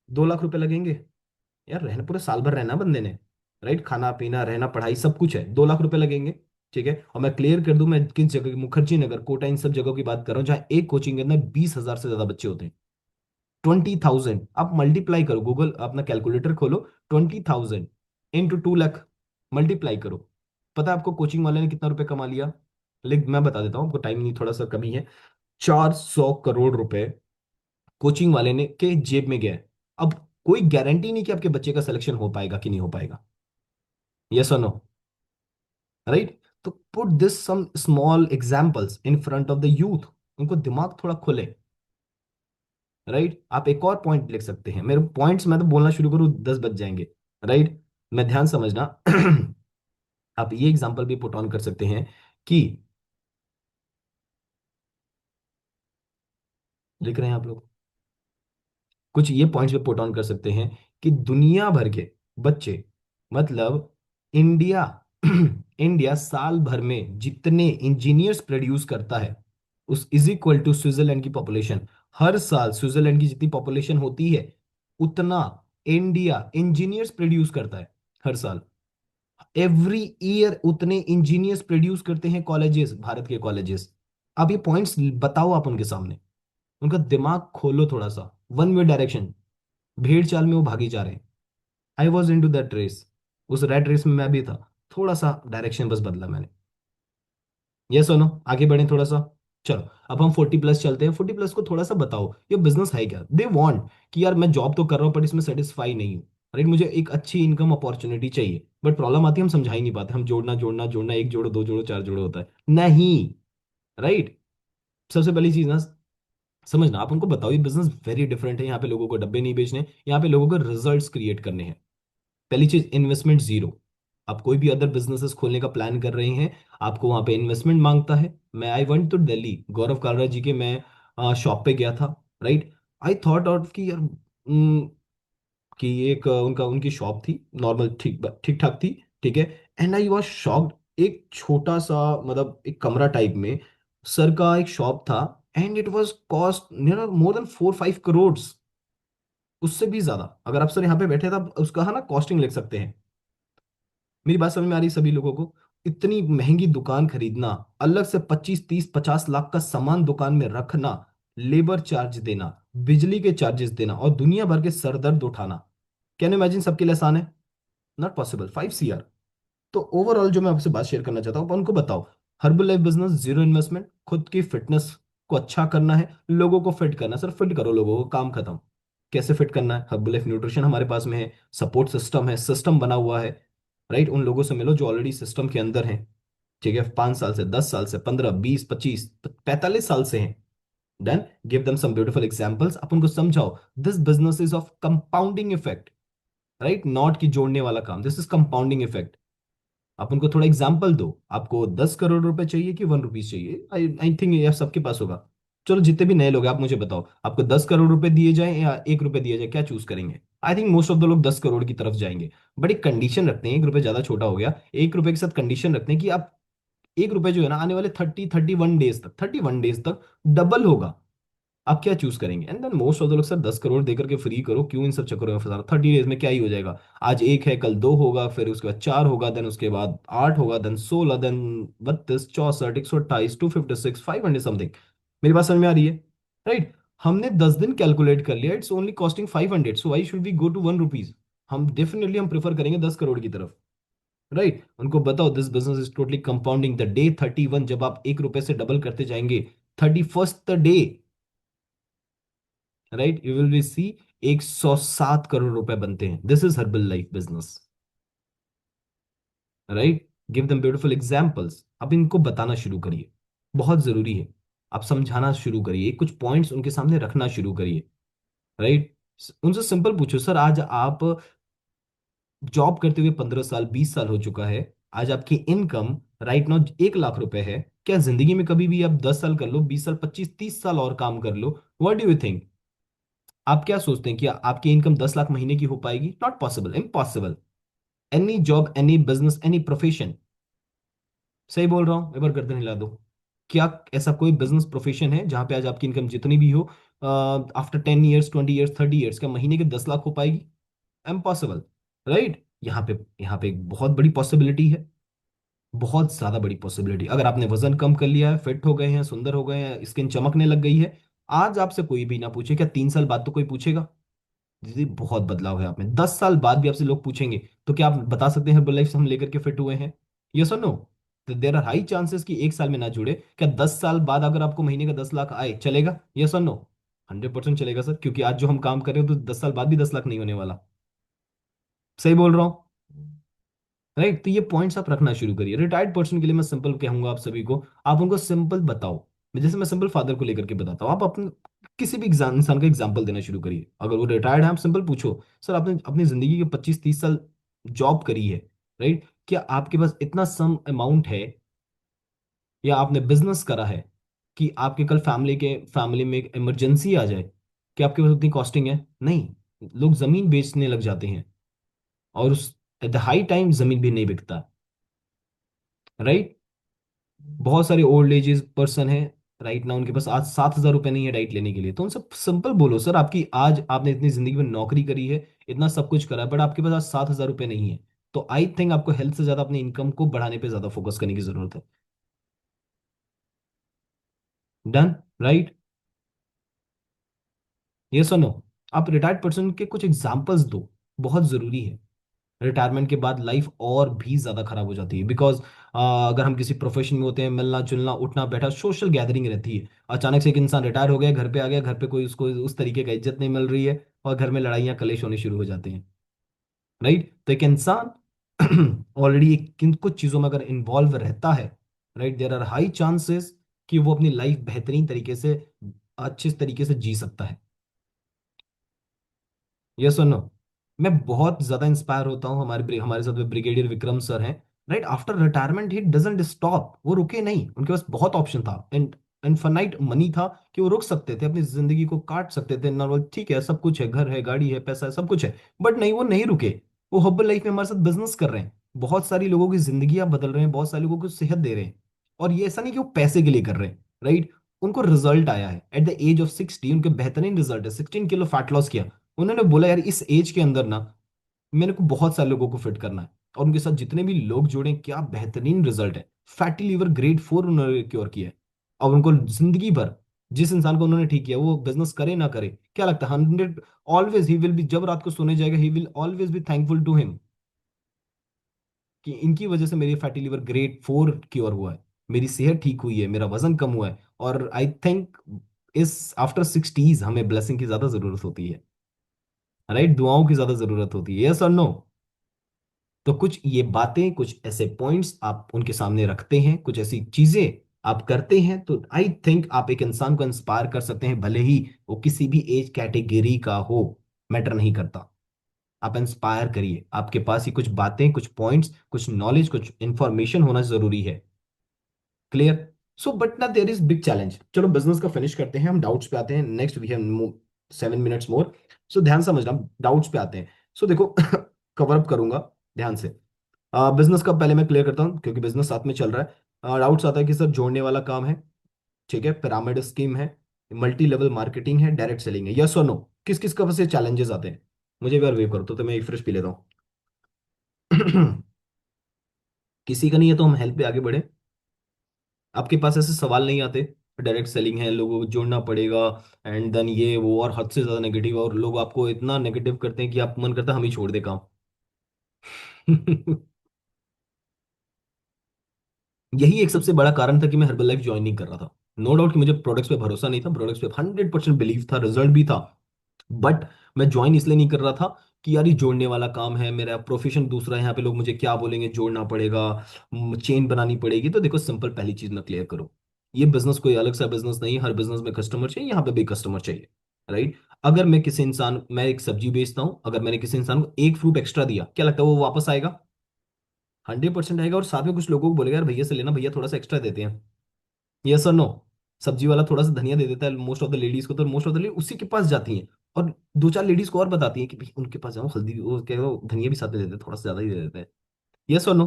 2 लाख रुपए लगेंगे? यार रहना, पूरे साल भर रहना बंदे ने। राइट, खाना पीना रहना पढ़ाई सब कुछ है, 2 लाख रुपए लगेंगे। ठीक है, और मैं क्लियर कर दूं, मैं किस जगह, मुखर्जी नगर, कोटा, इन सब जगहों की बात कर रहा हूँ जहाँ एक कोचिंग के अंदर 20,000 से ज्यादा बच्चे होते हैं। 20,000, आप मल्टीप्लाई करो, गूगल अपना कैलकुलेटर खोलो, 20,000 इंटू 2 लाख, मल्टीप्लाई करो। पता है आपको कोचिंग वाले ने कितना रुपए कमा लिया? लेकिन मैं बता देता हूँ, आपको टाइम नहीं, थोड़ा सा कमी है। 400 करोड़ रुपए कोचिंग वाले ने के जेब में गया है। अब कोई गारंटी नहीं कि आपके बच्चे का सिलेक्शन हो पाएगा कि नहीं हो पाएगा। यस और नो? राइट? तो put this some small examples in front of the youth, उनको दिमाग थोड़ा खुले। राइट? आप एक और पॉइंट लिख सकते हैं, मेरे पॉइंट्स मैं तो बोलना शुरू करूँ 10 बज जाएंगे। राइट? मैं ध्यान समझना। आप ये एग्जांपल भी पुट ऑन कर सकते हैं कि, लिख रहे हैं आप लोग? कुछ ये पॉइंट्स पे पुट ऑन कर सकते हैं कि दुनिया भर के बच्चे, मतलब इंडिया, इंडिया साल भर में जितने इंजीनियर्स प्रोड्यूस करता है, उस इज इक्वल टू स्विट्जरलैंड की पॉपुलेशन। हर साल स्विट्जरलैंड की जितनी पॉपुलेशन होती है, उतना इंडिया इंजीनियर्स प्रोड्यूस करता है हर साल। एवरी ईयर उतने इंजीनियर्स प्रोड्यूस करते हैं कॉलेजेस, भारत के कॉलेजेस। आप ये पॉइंट्स बताओ आप उनके सामने, उनका दिमाग खोलो थोड़ा सा। वन वे डायरेक्शन, भेड़ चाल में वो भागी जा रहे हैं। I was into that race, उस रेड रेस में मैं भी था। थोड़ा सा डायरेक्शन बस बदला मैंने। ये सुनो, आगे बढ़े थोड़ा सा। चलो, अब हम 40+ चलते हैं। 40+ को थोड़ा सा बताओ ये बिजनेस है क्या। दे वांट कि यार मैं जॉब तो कर रहा हूँ पर इसमें सेटिस्फाई नहीं हूँ। राइट? मुझे एक अच्छी इनकम अपॉर्चुनिटी चाहिए, बट प्रॉब्लम आती है हम समझा ही नहीं पाते। हम जोड़ना जोड़ना जोड़ना, एक जोड़ो, दो जोड़ो, चार जोड़ो होता है नहीं। राइट? सबसे पहली चीज ना, समझना, आप उनको बताओ ये बिजनेस वेरी डिफरेंट है। यहाँ पे लोगों को डब्बे नहीं बेचने, यहाँ पे लोगों को रिजल्ट्स क्रिएट करने हैं। पहली चीज, इन्वेस्टमेंट जीरो। आप कोई भी अदर बिजनेसेस खोलने का प्लान कर रहे हैं, आपको वहां पे इन्वेस्टमेंट मांगता है। मैं आई वेंट टू दिल्ली, गौरव कालरा जी के मैं शॉप पे गया था। राइट? आई थॉट आउट कि यार, कि एक उनका उनकी शॉप थी, नॉर्मल, ठीक ठीक ठाक थी। ठीक है। एंड आई वॉज शॉक्ड, एक छोटा सा, मतलब एक कमरा टाइप में सर का एक शॉप था। And it was cost more than 4-5 crore, उससे भी ज्यादा। अगर आप सर यहाँ पे बैठे तो आप उसका है ना कॉस्टिंग लिख सकते हैं। मेरी बात समझ में आ रही है सभी लोगों को? इतनी महंगी दुकान खरीदना, अलग से 25-30-50 लाख का सामान दुकान में रखना, लेबर चार्ज देना, बिजली के चार्जेस देना, और दुनिया भर के सरदर्द उठाना, कैन इमेजिन? सबके लिए आसान है? Not possible. 5 CR। तो ओवरऑल जो मैं आपसे बात शेयर करना चाहता हूँ, आप उनको बताओ, herbal life business, zero investment, खुद की फिटनेस को अच्छा करना है, लोगों को फिट करना है। सर फिट करो लोगों को, काम खत्म। कैसे फिट करना है? हर्बल लाइफ न्यूट्रिशन हमारे पास में है, सपोर्ट सिस्टम है, सिस्टम बना हुआ है। राइट? उन लोगों से मिलो जो ऑलरेडी सिस्टम के अंदर हैं। ठीक है, 5 साल से, 10 साल से, 15, 20, 25, 45 साल से हैं। Then give them some beautiful examples, आप उनको समझाओ this business is of compounding effect. Right? Not की जोड़ने वाला काम, दिस इज कंपाउंडिंग इफेक्ट। आप उनको थोड़ा एग्जाम्पल दो। आपको 10 करोड़ रुपए चाहिए कि 1 रुपीज चाहिए? आई आई थिंक ये सबके पास होगा। चलो, जितने भी नए लोग हैं, आप मुझे बताओ, आपको 10 करोड़ रुपए दिए जाएं या 1 रुपए दिया जाए, क्या चूज करेंगे? I think most of the लोग 10 करोड़ की तरफ जाएंगे। बट एक कंडीशन रखते हैं, 1 रुपए ज्यादा छोटा हो गया, 1 रुपए के साथ कंडीशन रखते हैं कि आप 1 रुपए जो है ना, आने वाले 31 डेज तक, 31 डेज तक डबल होगा। आप क्या चूज करेंगे? And then most of the लोग, सर 10 करोड़ देकर के फ्री करो, क्यों इन सब चक्करों में फंसाना, 30 डेज में क्या ही हो जाएगा। आज एक है, कल दो होगा, फिर उसके बाद चार होगा, देन उसके बाद आठ होगा, देन 16, देन 32, 64, 128, 256, 500 समथिंग। मेरी बात समझ में आ रही है? राइट? हमने 10 दिन कैलकुलेट कर लिया, it's only costing 500, so why should we go to 1 rupees? हम डेफिनेटली हम प्रेफर करेंगे 10 करोड़ की तरफ। राइट? उनको बताओ this business is totally compounding the day 31, जब आप 1 रुपए से डबल करते जाएंगे, 31st day, right, you will be see 107 crore रुपए बनते हैं। This is Herbalife business. Right? Give them beautiful examples. अब इनको बताना शुरू करिए, बहुत जरूरी है। आप समझाना शुरू करिए, कुछ पॉइंट्स उनके सामने रखना शुरू करिए। राइट? उनसे सिंपल पूछो, सर आज आप जॉब करते हुए 15 साल, 20 साल हो चुका है, आज आपकी इनकम राइट नाउ 1 लाख रुपए है। क्या जिंदगी में कभी भी आप 10 साल कर लो, 20 साल, 25, 30 साल और काम कर लो, व्हाट डू यू थिंक? आप क्या सोचते हैं कि आपकी इनकम 10 लाख महीने की हो पाएगी? Not possible, impossible. Any job, any business, any profession, सही बोल रहा हूं? एक बार गर्दन हिला दो। क्या ऐसा कोई बिजनेस प्रोफेशन है जहां पे आज आपकी इनकम जितनी भी हो, आफ्टर 10 ईयर्स, 20 ईयर्स, 30 ईयर्स, क्या महीने के 10 लाख हो पाएगी? इम्पॉसिबल। राइट? यहाँ पे एक बहुत बड़ी पॉसिबिलिटी है। बहुत ज्यादा बड़ी पॉसिबिलिटी। अगर आपने वजन कम कर लिया है, फिट हो गए हैं, सुंदर हो गए हैं, स्किन चमकने लग गई है, आज आपसे कोई भी ना पूछे, क्या 3 साल बाद तो कोई पूछेगा? दीदी बहुत बदलाव है आप में। 10 साल बाद भी आपसे लोग पूछेंगे तो क्या आप बता सकते हैं हर्बल लाइफ से हम लेकर के फिट हुए हैं? यस और नो? तो देर आर हाई चांसेस कि 1 साल में ना जुड़े। क्या 10 साल बाद अगर आपको महीने का 10 लाख आए, चलेगा? यस और नो? 100% चलेगा सर, क्योंकि आज जो हम काम कर रहे हो तो 10 साल बाद भी 10 लाख नहीं होने वाला। सही बोल रहा हूँ? राइट। तो ये पॉइंट्स आप रखना शुरू करिए। रिटायर्ड पर्सन के लिए मैं सिंपल कहूंगा आप सभी को, आप उनको सिंपल बताओ। जैसे मैं सिंपल फादर को लेकर के बताता हूँ, आप अपने किसी भी इंसान का एग्जाम्पल देना शुरू करिए। अगर वो रिटायर्ड है, आप सिंपल पूछो, सर आपने अपनी जिंदगी के 25-30 साल जॉब करी है, राइट? क्या आपके पास इतना सम अमाउंट है, या आपने बिजनेस करा है कि आपके कल फैमिली में एक इमरजेंसी आ जाए, कि आपके पास उतनी कॉस्टिंग है? नहीं। लोग जमीन बेचने लग जाते हैं, और उस एट द हाई टाइम जमीन भी नहीं बिकता, राइट? बहुत सारे ओल्ड एजेस पर्सन हैं, राइट ना, उनके पास आज 7,000 रुपये नहीं है डाइट लेने के लिए। तो उनसे सिंपल बोलो, सर आपकी आज आपने इतनी जिंदगी में नौकरी करी है, इतना सब कुछ करा है, बट आपके पास आज 7,000 रुपये नहीं है। तो आई थिंक आपको हेल्थ से ज्यादा अपनी इनकम को बढ़ाने पे ज्यादा फोकस करने की जरूरत है। डन? राइट? ये सुनो, आप रिटायर्ड पर्सन के कुछ एग्जांपल्स दो, बहुत जरूरी है। रिटायरमेंट के बाद लाइफ और भी ज्यादा खराब हो जाती है, बिकॉज अगर हम किसी प्रोफेशन में होते हैं, मिलना जुलना उठना बैठा सोशल गैदरिंग रहती है। अचानक से एक इंसान रिटायर हो गया, घर पे आ गया, घर पे कोई उसको उस तरीके का इज्जत नहीं मिल रही है, और घर में लड़ाइयाँ कलेश होने शुरू हो जाते हैं। राइट? तो एक इंसान ऑलरेडी किन कुछ चीजों में अगर इन्वॉल्व रहता है, right, there are high chances कि वो अपनी लाइफ बेहतरीन तरीके से, अच्छे तरीके से जी सकता है। यस और नो? मैं बहुत ज्यादा इंस्पायर होता हूँ, हमारे साथ ब्रिगेडियर विक्रम सर हैं, right? After retirement he doesn't stop, वो रुके नहीं। उनके पास बहुत ऑप्शन था, एंड इनफाइनाइट मनी था, कि वो रुक सकते थे, अपनी जिंदगी को काट सकते थे नॉर्मल, ठीक है, सब कुछ है, घर है, गाड़ी है, पैसा है, सब कुछ है, बट नहीं, वो नहीं रुके। वो हब्बल लाइफ में हमारे साथ बिजनेस कर रहे हैं, बहुत सारी लोगों की जिंदगी बदल रहे हैं, बहुत सारे लोगों को सेहत दे रहे हैं। और ये ऐसा नहीं कि वो पैसे के लिए कर रहे हैं, राइट? उनको रिजल्ट आया है एट द एज ऑफ 60, उनके बेहतरीन रिजल्ट है, 16 किलो फैट लॉस किया। उन्होंने बोला यार इस एज के अंदर ना मेरे को बहुत सारे लोगों को फिट करना है, और उनके साथ जितने भी लोग जुड़े, क्या बेहतरीन रिजल्ट है। फैटी लीवर ग्रेड 4 उन्होंने क्योर किया है। और उनको जिंदगी भर, जिस इंसान को उन्होंने ठीक किया, वो बिजनेस करे ना करे, क्या लगता है 100, ऑलवेज ही विल बी, जब रात को सोने जाएगा, he will always be thankful to him, कि इनकी वजह से मेरी फैटी लीवर ग्रेड 4 क्योर हुआ है, मेरी सेहत ठीक हुई है, मेरा वजन कम हुआ है। और आई थिंक इस आफ्टर 60s हमें ब्लेसिंग की ज्यादा जरूरत होती है, राइट? दुआओं की ज्यादा जरूरत होती है। यस और नो? तो कुछ ये बातें, कुछ ऐसे पॉइंट्स आप उनके सामने रखते हैं, कुछ ऐसी चीजें आप करते हैं, तो आई थिंक आप एक इंसान को इंस्पायर कर सकते हैं, भले ही वो किसी भी एज कैटेगरी का हो, मैटर नहीं करता। आप इंस्पायर करिए, आपके पास ही कुछ बातें, कुछ पॉइंट्स, कुछ नॉलेज, कुछ इंफॉर्मेशन होना जरूरी है। क्लियर? सो बट ना देयर इज बिग चैलेंज। चलो बिजनेस का फिनिश करते हैं, हम डाउट्स पे आते हैं। Next we have 7 minutes more. So ध्यान समझना, डाउट्स पे आते हैं। सो देखो, कवर अप करूंगा ध्यान से। बिजनेस का पहले मैं क्लियर करता हूँ, क्योंकि बिजनेस साथ में चल रहा है। डाउट्स आता है कि सर जोड़ने वाला काम है, ठीक है, पिरामिड स्कीम है, मल्टी लेवल मार्केटिंग है, डायरेक्ट सेलिंग है, यस और नो? किस किस का से चैलेंजेस आते हैं? मुझे एक बार वेव करो, तो मैं एक फ्रेश पी लेता हूँ। किसी का नहीं है तो हम हेल्प पे आगे बढ़े। आपके पास ऐसे सवाल नहीं आते? डायरेक्ट सेलिंग है, लोगों को जोड़ना पड़ेगा, एंड देन ये वो, और हद से ज्यादा नेगेटिव, और लोग आपको इतना नेगेटिव करते हैं कि आप मन करता है हम ही छोड़ दे काम। यही एक सबसे बड़ा कारण था कि मैं हर्बल लाइफ ज्वाइन नहीं कर रहा था। नो डाउट कि मुझे प्रोडक्ट्स पे भरोसा नहीं था, प्रोडक्ट्स पे 100% बिलीव था, रिजल्ट भी था, बट मैं ज्वाइन इसलिए नहीं कर रहा था कि यार ये जोड़ने वाला काम है, मेरा प्रोफेशन दूसरा है, यहाँ पे लोग मुझे क्या बोलेंगे, जोड़ना पड़ेगा, चेन बनानी पड़ेगी। तो देखो सिंपल पहली चीज मैं क्लियर करूँ, ये बिजनेस कोई अलग सा बिजनेस नहीं है, हर बिजनेस में कस्टमर चाहिए, यहाँ पे भी कस्टमर चाहिए, राइट? अगर मैं एक सब्जी बेचता हूँ, अगर मैंने किसी इंसान को एक फ्रूट एक्स्ट्रा दिया, क्या लगता है वो वापस आएगा? 100% आएगा। और साथ में कुछ लोगों को बोलेगा यार भैया से लेना, भैया थोड़ा सा एक्स्ट्रा देते हैं। यस और नो? सब्जी वाला थोड़ा सा धनिया दे देता है मोस्ट ऑफ द लेडीज को, तो मोस्ट ऑफ द लेडीज उसी के पास जाती हैं, और दो चार लेडीज को और बताती हैं कि भाई उनके पास जाओ, हल्दी वो क्या वो धनिया भी साथ में देते हैं, थोड़ा सा ज्यादा ही दे देते हैं। यस और no?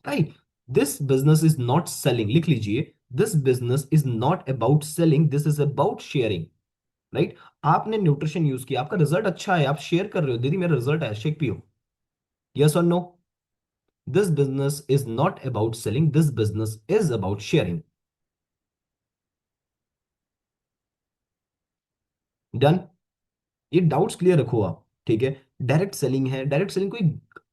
Right? This business is not selling, लिख लीजिए, this business is not about selling, this is about sharing, right? आपने न्यूट्रिशन यूज किया, आपका रिजल्ट अच्छा है, आप शेयर कर रहे हो, दीदी मेरा रिजल्ट है, शेक पियो। यस और no? This business is not about selling, this business is about sharing. Done. ये डाउट्स क्लियर रखो आप, ठीक है। डायरेक्ट सेलिंग है, डायरेक्ट सेलिंग कोई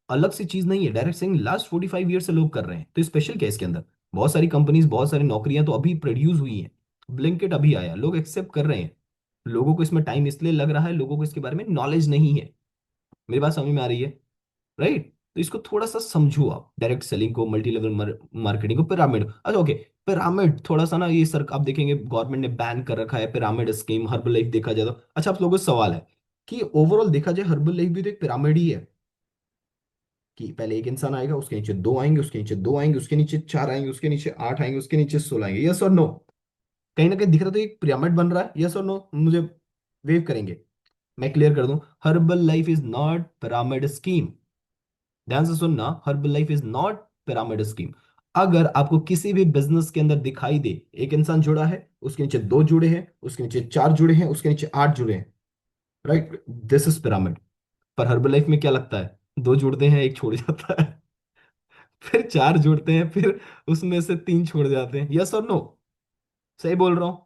अलग सी चीज नहीं है। डायरेक्ट सेलिंग लास्ट 45 ईयर से लोग कर रहे हैं, तो स्पेशल क्या है इसके अंदर? बहुत सारी कंपनीज, बहुत सारी नौकरियां तो अभी प्रोड्यूस हुई हैं। ब्लिंकिट अभी आया, लोग एक्सेप्ट कर रहे हैं। लोगों को इसमें टाइम इसलिए लग रहा है, लोगों को इसके बारे में नॉलेज नहीं है। मेरी बात समझ में आ रही है? राइट। तो इसको थोड़ा सा समझो आप, डायरेक्ट सेलिंग को, मल्टी लेवल मार्केटिंग को, पिरामिड। अच्छा ओके, पिरामिड थोड़ा सा ना, ये सर आप देखेंगे गवर्नमेंट ने बैन कर रखा है पिरामिड स्कीम। हर्बल लाइफ देखा जाए तो, अच्छा आप लोगों को सवाल है कि ओवरऑल देखा जाए हर्बल लाइफ भी तो एक पिरामिड ही है। कि पहले एक इंसान आएगा, उसके नीचे दो आएंगे, उसके नीचे दो आएंगे, उसके नीचे चार आएंगे, उसके नीचे आठ आएंगे, उसके नीचे 16 आएंगे। यस और नो? कहीं ना कहीं दिख रहा तो एक पिरामिड बन रहा है। यस और नो? मुझे वेव करेंगे। मैं क्लियर कर दूं, herbal life is not pyramid scheme. ध्यान से सुनना, herbal life is not pyramid scheme. अगर आपको किसी भी बिजनेस के अंदर दिखाई दे, एक इंसान जुड़ा है, उसके नीचे दो जुड़े हैं, उसके नीचे चार जुड़े हैं, उसके नीचे आठ जुड़े हैं, राइट, दिस इज पिरामिड। पर हर्बल लाइफ में क्या लगता है? दो जुड़ते हैं, एक छोड़ जाता है। फिर चार जुड़ते हैं, फिर उसमें से तीन छोड़ जाते हैं। यस और नो? सही बोल रहा हूं?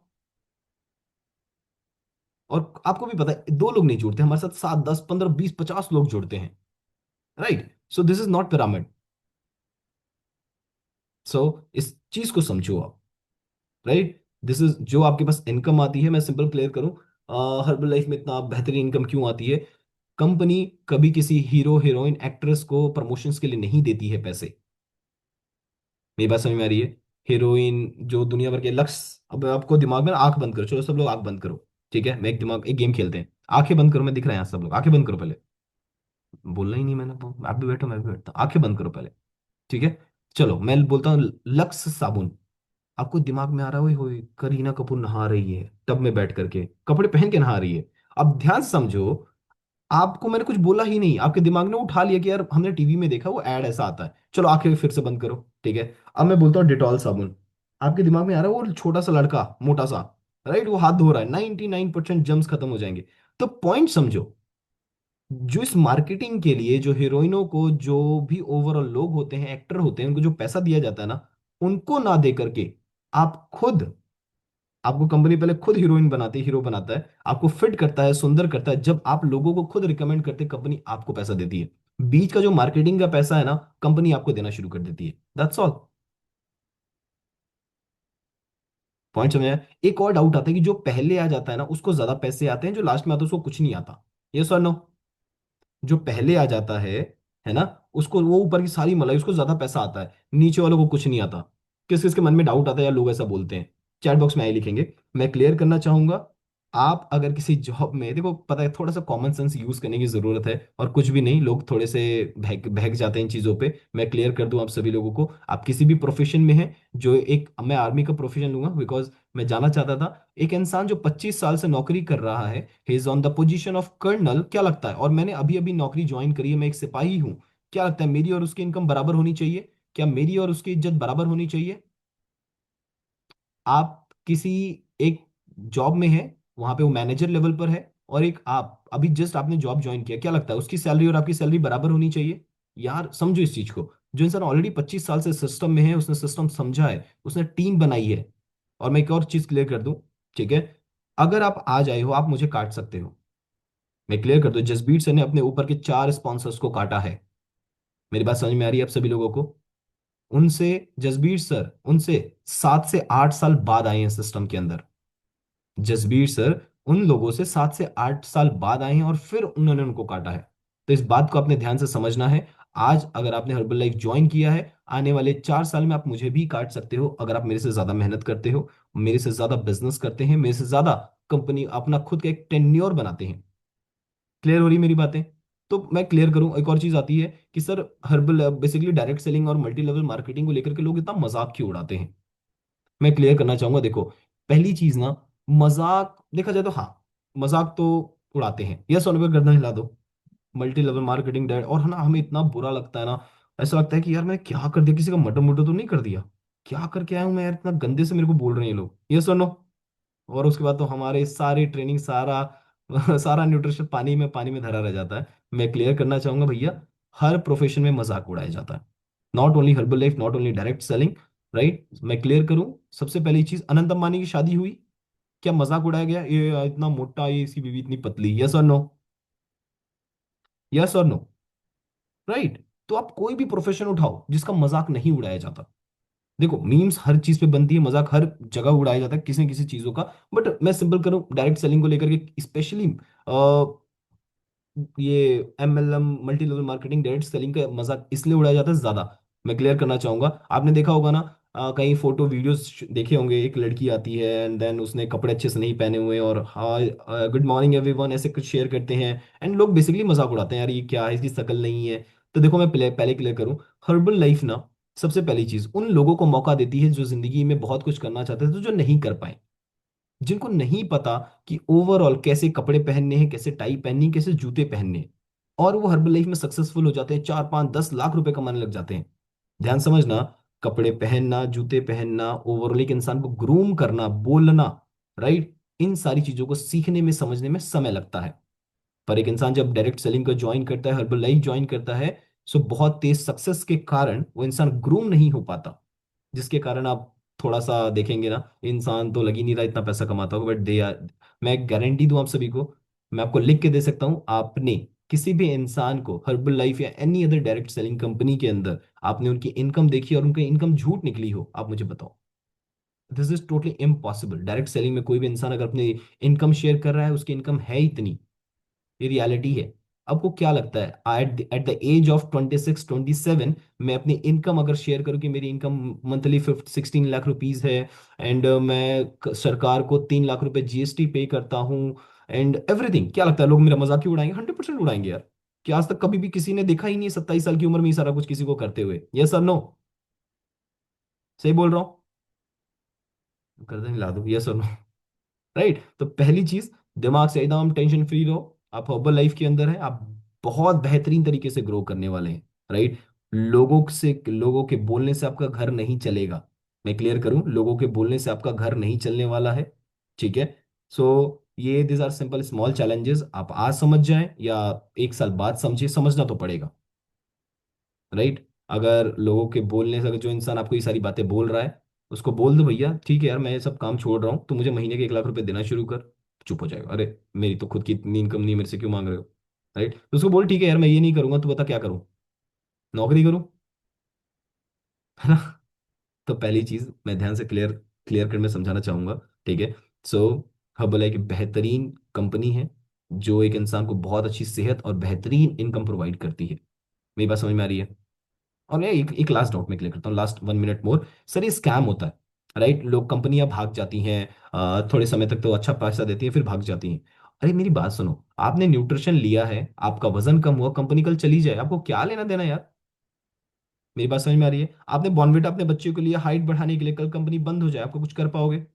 और आपको भी पता है दो लोग नहीं जुड़ते, हमारे साथ 7 10 15 20 50 लोग जुड़ते हैं। Right, so this is not pyramid. So इस चीज को समझो आप। राइट, दिस इज जो आपके पास इनकम आती है। मैं सिंपल क्लियर करूं, हर्बल लाइफ में इतना बेहतरीन इनकम क्यों आती है? कंपनी कभी किसी हीरो हीरोइन एक्ट्रेस को प्रमोशंस के लिए नहीं देती है पैसे। मेरी बात समझ में आ रही है? हीरोइन जो दुनिया भर के लक्ष्य, अब आपको दिमाग में आंख बंद करो, चलो सब लोग आंख बंद करो। ठीक है, मैं एक गेम खेलते हैं। आंखें बंद करो, मैं दिख रहा है यहाँ सब लोग, आंखें बंद करो पहले। बोलना ही नहीं मैंने तो, आप भी बैठो मैं भी बैठता हूँ, आंखें बंद करो पहले। ठीक है, चलो मैं बोलता हूँ लक्स साबुन। आपको दिमाग में आ रहा है, ओए करीना कपूर नहा रही है टब में बैठ करके, कपड़े पहन के नहा रही है। अब ध्यान से समझो, आपको मैंने कुछ बोला ही नहीं, आपके दिमाग ने उठा लिया कि यार हमने टीवी में देखा, वो ऐड ऐसा आता है। चलो आंखें फिर से बंद करो, ठीक है। अब मैं बोलता हूँ डिटॉल साबुन। आपके दिमाग में आ रहा है वो छोटा सा लड़का मोटा सा, राइट, वो हाथ धो रहा है, 99% जम्स खत्म हो जाएंगे। तो पॉइंट समझो, जो इस मार्केटिंग के लिए जो हीरोइनों को, जो भी ओवरऑल लोग होते हैं, एक्टर होते हैं, उनको जो पैसा दिया जाता है ना, उनको ना दे करके आप खुद, आपको कंपनी पहले खुद हीरोइन बनाती है, हीरो बनाता है, आपको फिट करता है, सुंदर करता है। जब आप लोगों को खुद रिकमेंड करते हैं, कंपनी आपको पैसा देती है। बीच का जो मार्केटिंग का पैसा है ना, कंपनी आपको देना शुरू कर देती है। That's all. पॉइंट समझ आया? एक और डाउट आता है कि जो पहले आ जाता है ना, उसको ज्यादा पैसे आते हैं, जो लास्ट में आता है उसको कुछ नहीं आता। ये सर नो? जो पहले आ जाता है ना, उसको वो ऊपर की सारी मलाई, उसको ज्यादा पैसा आता है, नीचे वालों को कुछ नहीं आता। किस किस के मन में डाउट आता है या लोग ऐसा बोलते हैं? चैट बॉक्स में आए लिखेंगे। मैं क्लियर करना चाहूंगा, आप अगर किसी जॉब में, देखो पता है थोड़ा सा कॉमन सेंस यूज करने की जरूरत है, और कुछ भी नहीं, लोग थोड़े से बहक बहक जाते हैं इन चीजों पे। मैं क्लियर कर दूं आप सभी लोगों को, आप किसी भी प्रोफेशन में हैं, जो एक, मैं आर्मी का प्रोफेशन लूंगा बिकॉज मैं जानना चाहता था। एक इंसान जो 25 साल से नौकरी कर रहा है, he is on the position of colonel, क्या लगता है? और मैंने अभी अभी नौकरी ज्वाइन करी है, मैं एक सिपाही हूँ। क्या लगता है, मेरी और उसकी इनकम बराबर होनी चाहिए? क्या मेरी और उसकी इज्जत बराबर होनी चाहिए? आप किसी एक जॉब में है, वहां पे वो मैनेजर लेवल पर है, और एक आप अभी जस्ट आपने जॉब ज्वाइन किया, क्या लगता है उसकी सैलरी और आपकी सैलरी बराबर होनी चाहिए? यार समझो इस चीज को। जो इंसान ऑलरेडी 25 साल से सिस्टम में है, उसने सिस्टम समझा है, उसने टीम बनाई है। और मैं एक और चीज क्लियर कर दूं, ठीक है, अगर आप आ जाए हो, आप मुझे काट सकते हो। मैं क्लियर कर दूं, जसबीर सर ने अपने ऊपर के 4 स्पॉन्सर्स को काटा है। मेरी बात समझ में आ रही है आप सभी लोगों को? उनसे, जसबीर सर उनसे 7 से 8 साल बाद आए हैं सिस्टम के अंदर। जसबीर सर उन लोगों से 7 से 8 साल बाद आए हैं, और फिर उन्होंने उनको काटा है। तो इस बात को अपने ध्यान से समझना है। आज अगर आपने हर्बल लाइफ ज्वाइन किया है, आने वाले 4 साल में आप मुझे भी काट सकते हो, अगर आप मेरे से ज्यादा मेहनत करते हो, मेरे से ज्यादा बिजनेस करते हैं, मेरे से ज्यादा कंपनी अपना खुद का एक टेन्योर बनाते हैं। क्लियर हो रही मेरी बातें? तो मैं क्लियर करूं, एक और चीज आती है कि sir herbal basically direct selling और मल्टी लेवल मार्केटिंग को लेकर के लोग इतना मजाक क्यों उड़ाते हैं? मैं क्लियर करना चाहूंगा, देखो पहली चीज ना, मजाक देखा जाए तो हाँ, मजाक तो उड़ाते हैं, यह सोने पे गर्दन हिला दो। मल्टी लेवल मार्केटिंग डेट, और है ना, हमें इतना बुरा लगता है ना, ऐसा लगता है कि यार मैंने क्या कर दिया, किसी का मर्डर मुर्डर तो नहीं कर दिया? क्या करके आया हूं मैं यार, इतना गंदे से मेरे को बोल रहे हैं ये लोग, ये सुनो। और उसके बाद तो हमारे सारी ट्रेनिंग, सारा सारा न्यूट्रिशन पानी में धरा रह जाता है। मैं क्लियर करना चाहूंगा भैया, हर प्रोफेशन में मजाक उड़ाया जाता है। Not only herbal life, not only direct selling. Right, मैं क्लियर करूं, सबसे पहली चीज, अनंत अंबानी की शादी हुई, क्या मजाक उड़ाया गया, ये इतना मोटा, ये इसकी बीवी इतनी पतली, यस और नो? यस और नो? राइट। तो आप कोई भी प्रोफेशन उठाओ जिसका मजाक नहीं उड़ाया जाता। देखो, मीम्स हर चीज पे बनती है, मजाक हर जगह उड़ाया जाता है किसी न किसी चीजों का। बट मैं सिंपल करूं, डायरेक्ट सेलिंग को लेकर के स्पेशली, ये MLM, multi level marketing, direct selling का मजाक इसलिए उड़ाया जाता है ज्यादा। मैं क्लियर करना चाहूंगा, आपने देखा होगा ना, कहीं फोटो वीडियोस देखे होंगे, एक लड़की आती है एंड देन उसने कपड़े अच्छे से नहीं पहने हुए और हाय, गुड मॉर्निंग एवरीवन, ऐसे कुछ शेयर करते हैं एंड लोग बेसिकली मजाक उड़ाते हैं, यार ये क्या है, इसकी शक्ल नहीं है। तो देखो, मैं पहले पहले क्लियर करूं, हर्बल लाइफ ना, सबसे पहली चीज उन लोगों को मौका देती है जो जिंदगी में बहुत कुछ करना चाहते थे, तो जो नहीं कर पाए, जिनको नहीं पता कि ओवरऑल कैसे कपड़े पहनने हैं, कैसे टाई पहननी है, कैसे जूते पहनने हैं, और वो हर्बल लाइफ में सक्सेसफुल हो जाते हैं, 4 5 10 लाख रुपए कमाने लग जाते हैं। ध्यान समझना, कपड़े पहनना, जूते पहनना, ओवरऑल एक इंसान को ग्रूम करना, बोलना, राइट, इन सारी चीजों को सीखने में, समझने में समय लगता है। पर एक इंसान जब डायरेक्ट सेलिंग को ज्वाइन करता है, हर्बल लाइफ ज्वाइन करता है, सो बहुत तेज सक्सेस के कारण वो इंसान ग्रूम नहीं हो पाता, जिसके कारण आप थोड़ा सा देखेंगे ना, इंसान तो लग ही नहीं रहा इतना पैसा कमाता होगा, बट दे आर, मैं गारंटी दूं आप सभी को, मैं आपको लिख के दे सकता हूं, आपने किसी भी इंसान को हर्बल लाइफ या any other direct selling company के अंदर आपने उनकी इनकम देखी और उनकी इनकम झूठ निकली हो, आप मुझे बताओ। This is totally impossible. Direct selling में कोई भी इंसान अगर अपनी इनकम शेयर कर रहा है, उसकी इनकम है इतनी, ये रियलिटी है। आपको क्या लगता है, एट द एज ऑफ 26 27 मैं अपनी इनकम अगर शेयर करूं कि मेरी इनकम मंथली 16 लाख रुपीज है, एंड मैं सरकार को 3 लाख रुपए GST पे करता हूं एंड एवरीथिंग, क्या लगता है लोग मेरा मजाक क्यों उड़ाएंगे? 100% उड़ाएंगे यार। क्या आज तक कभी भी किसी ने देखा ही नहीं है 27 साल की उम्र में ये सारा कुछ किसी को करते हुए? यस और नो? सही बोल रहा हूँ? कर देंगे, ला दो, यस और नो? राइट। तो पहली चीज, दिमाग से एकदम टेंशन फ्री रहो, आप हर्बल लाइफ के अंदर है, आप बहुत बेहतरीन तरीके से ग्रो करने वाले हैं। राइट। लोगों के बोलने से आपका घर नहीं चलेगा। मैं क्लियर करूं, लोगों के बोलने से आपका घर नहीं चलने वाला है। ठीक है। सो ये this are simple small challenges, आप आज समझ जाएं या 1 साल बाद समझिए, समझना तो पड़ेगा। राइट। अगर लोगों के बोलने से, अगर जो इंसान आपको ये सारी बातें बोल रहा है, उसको बोल दो, भैया ठीक है यार, मैं ये सब काम छोड़ रहा हूँ, तो मुझे महीने के 1 लाख रुपए देना शुरू कर। चुप हो जाएगा, अरे मेरी तो खुद की इतनी इनकम नहीं, मेरे से क्यों मांग रहे हो? राइट। तो उसको बोल, ठीक है यार, मैं ये नहीं करूंगा, तो बता क्या करूं? नौकरी करूं? है ना? तो पहली चीज मैं ध्यान से क्लियर क्लियर कर मैं समझाना चाहूंगा। ठीक है। सो हर्बल एक बेहतरीन कंपनी है जो एक इंसान को बहुत अच्छी सेहत और बेहतरीन इनकम प्रोवाइड करती है। मेरी बात समझ में आ रही है? और मैं एक लास्ट डाउट में क्लियर करता हूँ, लास्ट 1 मिनट मोर। सर, ये स्कैम होता है, राइट? लोग, कंपनियां भाग जाती हैं, थोड़े समय तक तो अच्छा पैसा देती है, फिर भाग जाती हैं। अरे मेरी बात सुनो, आपने न्यूट्रिशन लिया है, आपका वजन कम हुआ, कंपनी कल चली जाए, आपको क्या लेना देना यार? मेरी बात समझ में आ रही है? आपने बॉर्नविटा अपने बच्चे के लिए हाइट बढ़ाने के लिए, कल कंपनी बंद हो जाए, आपको कुछ कर पाओगे?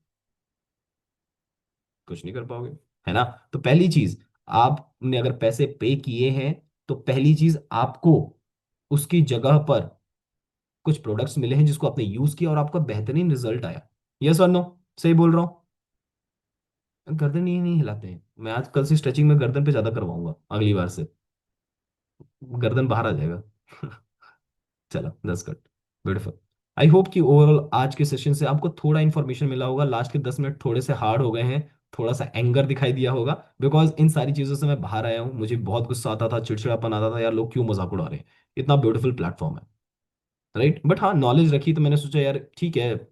कुछ नहीं कर पाओगे, है ना? तो पहली चीज, आपने अगर पैसे पे किए हैं, तो पहली चीज आपको उसकी जगह पर कुछ प्रोडक्ट्स मिले हैं जिसको आपने यूज किया और आपका बेहतरीन रिजल्ट आया। यस और नो? सही बोल रहा हूँ? गर्दन ही नहीं हिलाते हैं, मैं आज कल से स्ट्रेचिंग में गर्दन पे ज्यादा करवाऊंगा अगली बार से, गर्दन बाहर आ जाएगा। चलो, 10 कट। ब्यूटीफुल। आई होप कि ओवरऑल आज के सेशन से आपको थोड़ा इन्फॉर्मेशन मिला होगा। लास्ट के 10 मिनट थोड़े से हार्ड हो गए हैं, थोड़ा सा एंगर दिखाई दिया होगा, बिकॉज इन सारी चीजों से मैं बाहर आया हूँ, मुझे बहुत गुस्सा आता था, चिड़चिड़ापन आता था, यार लोग क्यों मजाक उड़ा रहे हैं। इतना ब्यूटीफुल प्लेटफॉर्म है, राइट? बट हाँ, नॉलेज रखी तो मैंने सोचा यार ठीक है,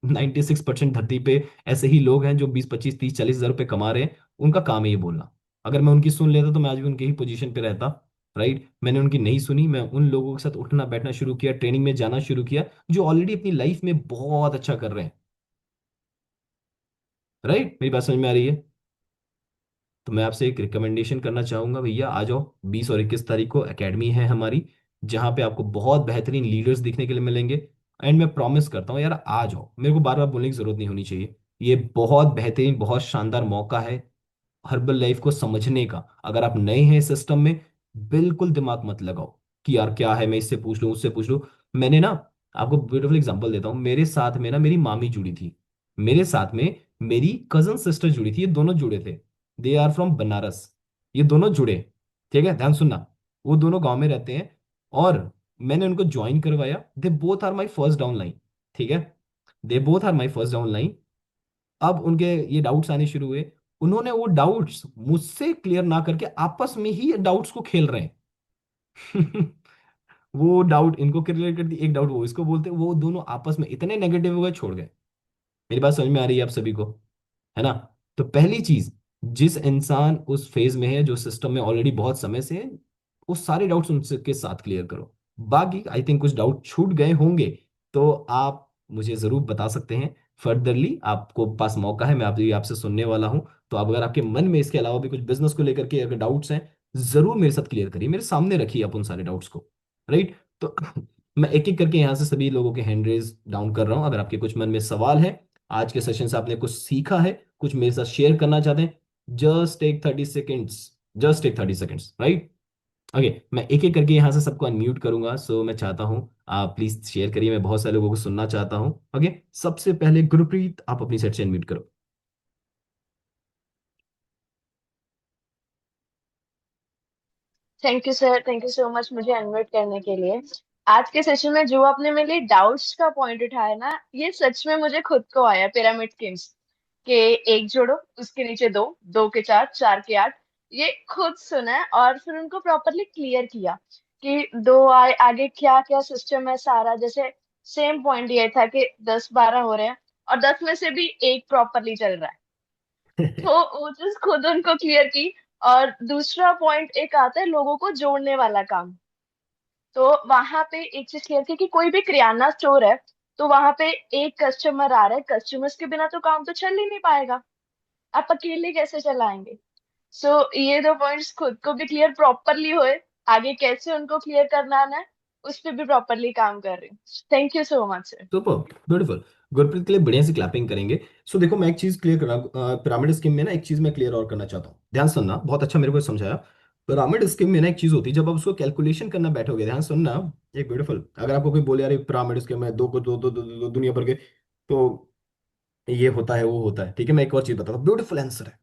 96% धरती पे ऐसे ही लोग हैं जो 20 25 30 40 हज़ार रुपए कमा रहे हैं, उनका काम है ये बोलना। अगर मैं उनकी सुन लेता तो मैं आज भी उनके ही पोजीशन पे रहता। राइट। मैंने उनकी नहीं सुनी, मैं उन लोगों के साथ उठना बैठना शुरू किया, ट्रेनिंग में जाना शुरू किया, जो ऑलरेडी अपनी लाइफ में बहुत अच्छा कर रहे हैं। राइट, मेरी बात समझ में आ रही है? तो मैं आपसे एक रिकमेंडेशन करना चाहूंगा, भैया आ जाओ, 20 और 21 तारीख को एकेडमी है हमारी, जहाँ पे आपको बहुत बेहतरीन लीडर्स देखने के लिए मिलेंगे। एंड मैं प्रॉमिस करता हूँ यार, आ जाओ, मेरे को बार बार बोलने की जरूरत नहीं होनी चाहिए, ये बहुत बेहतरीन, बहुत शानदार मौका है हर्बल लाइफ को समझने का। अगर आप नए हैं सिस्टम में, बिल्कुल दिमाग मत लगाओ कि यार क्या है, मैं इससे पूछ लूं, उससे पूछ लूं। मैंने ना, आपको ब्यूटीफुल एग्जांपल देता हूँ, मेरे साथ में ना मेरी मामी जुड़ी थी, मेरे साथ में मेरी कजन सिस्टर जुड़ी थी, ये दोनों जुड़े थे, दे आर फ्रॉम बनारस, ये दोनों जुड़े। ठीक है, ध्यान सुनना, वो दोनों गांव में रहते हैं, और मैंने उनको ज्वाइन करवाया, they both are my first downline. ठीक है, they both are my first downline. अब उनके ये डाउट्स आने शुरू हुए, उन्होंने वो डाउट्स मुझसे क्लियर ना करके आपस में ही डाउट्स को खेल रहे हैं। वो डाउट इनको क्लियर कर दी, एक डाउट वो इसको बोलते, वो दोनों आपस में इतने नेगेटिव हो गए, छोड़ गए। मेरी बात समझ में आ रही है आप सभी को, है ना? तो पहली चीज, जिस इंसान उस फेज में है जो सिस्टम में ऑलरेडी बहुत समय से है, वो सारे डाउट्स उनके साथ क्लियर करो। बाकी आई थिंक कुछ डाउट छूट गए होंगे, तो आप मुझे जरूर बता सकते हैं। फर्दरली आपको पास मौका है, मैं आप आपसे सुनने वाला हूं। तो अब अगर आपके मन में इसके अलावा भी कुछ बिजनेस को लेकर के अगर डाउट्स हैं, जरूर मेरे साथ क्लियर करिए, मेरे सामने रखिए आप उन सारे डाउट्स को। राइट? तो मैं एक एक करके यहाँ से सभी लोगों के हैंड रेज डाउन कर रहा हूँ। अगर आपके कुछ मन में सवाल है, आज के सेशन से आपने कुछ सीखा है, कुछ मेरे साथ शेयर करना चाहते हैं, just take 30 seconds. Just take 30 seconds, right? Okay, मैं एक एक करके यहाँ से सबको अनम्यूट करूंगा। सो मैं चाहता हूँ आप प्लीज शेयर करिए, मैं बहुत सारे लोगों को सुनना चाहता हूँ। ओके, सबसे पहले गुरप्रीत, आप अपनी साइड से अनम्यूट करो। Thank you sir, thank you so much मुझे इनवाइट करने के लिए। आज के सेशन में जो आपने मेरे डाउट्स का पॉइंट उठाया ना, ये सच में मुझे खुद को आया पिरामिड स्कीम्स के। एक जोड़ो, उसके नीचे दो, दो के चार, चार के आठ। ये खुद सुना है और फिर उनको प्रॉपरली क्लियर किया कि दो आए आगे क्या क्या सिस्टम है सारा। जैसे सेम पॉइंट ये था कि 10-12 हो रहे हैं और 10 में से भी एक प्रॉपरली चल रहा है। तो वो चीज खुद उनको क्लियर की। और दूसरा पॉइंट एक आता है लोगों को जोड़ने वाला काम। तो वहां पे एक चीज क्लियर थी कि कोई भी किराना स्टोर है, तो वहां पे एक कस्टमर आ रहा है, कस्टमर्स के बिना तो काम तो चल ही नहीं पाएगा। आप अकेले कैसे चलाएंगे? सो ये दो पॉइंट्स खुद को भी क्लियर प्रॉपरली हुए। आगे कैसे उनको क्लियर करना आना है, उस पर भी प्रॉपरली काम कर रही हूँ। Thank you so much sir. Super, beautiful. Gurpreet के लिए बढ़िया से क्लैपिंग करेंगे। सो देखो, मैं एक चीज क्लियर करना, पिरामिड स्कीम में ना एक चीज मैं क्लियर और करना चाहता हूँ, ध्यान सुनना, बहुत अच्छा मेरे को समझाया। पिरामिड स्कीम में ना एक चीज होती है, जब आप उसको कैलकुलेशन करना बैठोगे, ध्यान सुनना। एक ब्यूटीफुल, अगर आपको कोई बोले यार पिरामिड स्कीम में दो को दो दो, दो, दो, दो दुनिया भर के, तो ये होता है वो होता है, ठीक है, मैं एक और चीज बताता हूँ, ब्यूटीफुल आंसर है।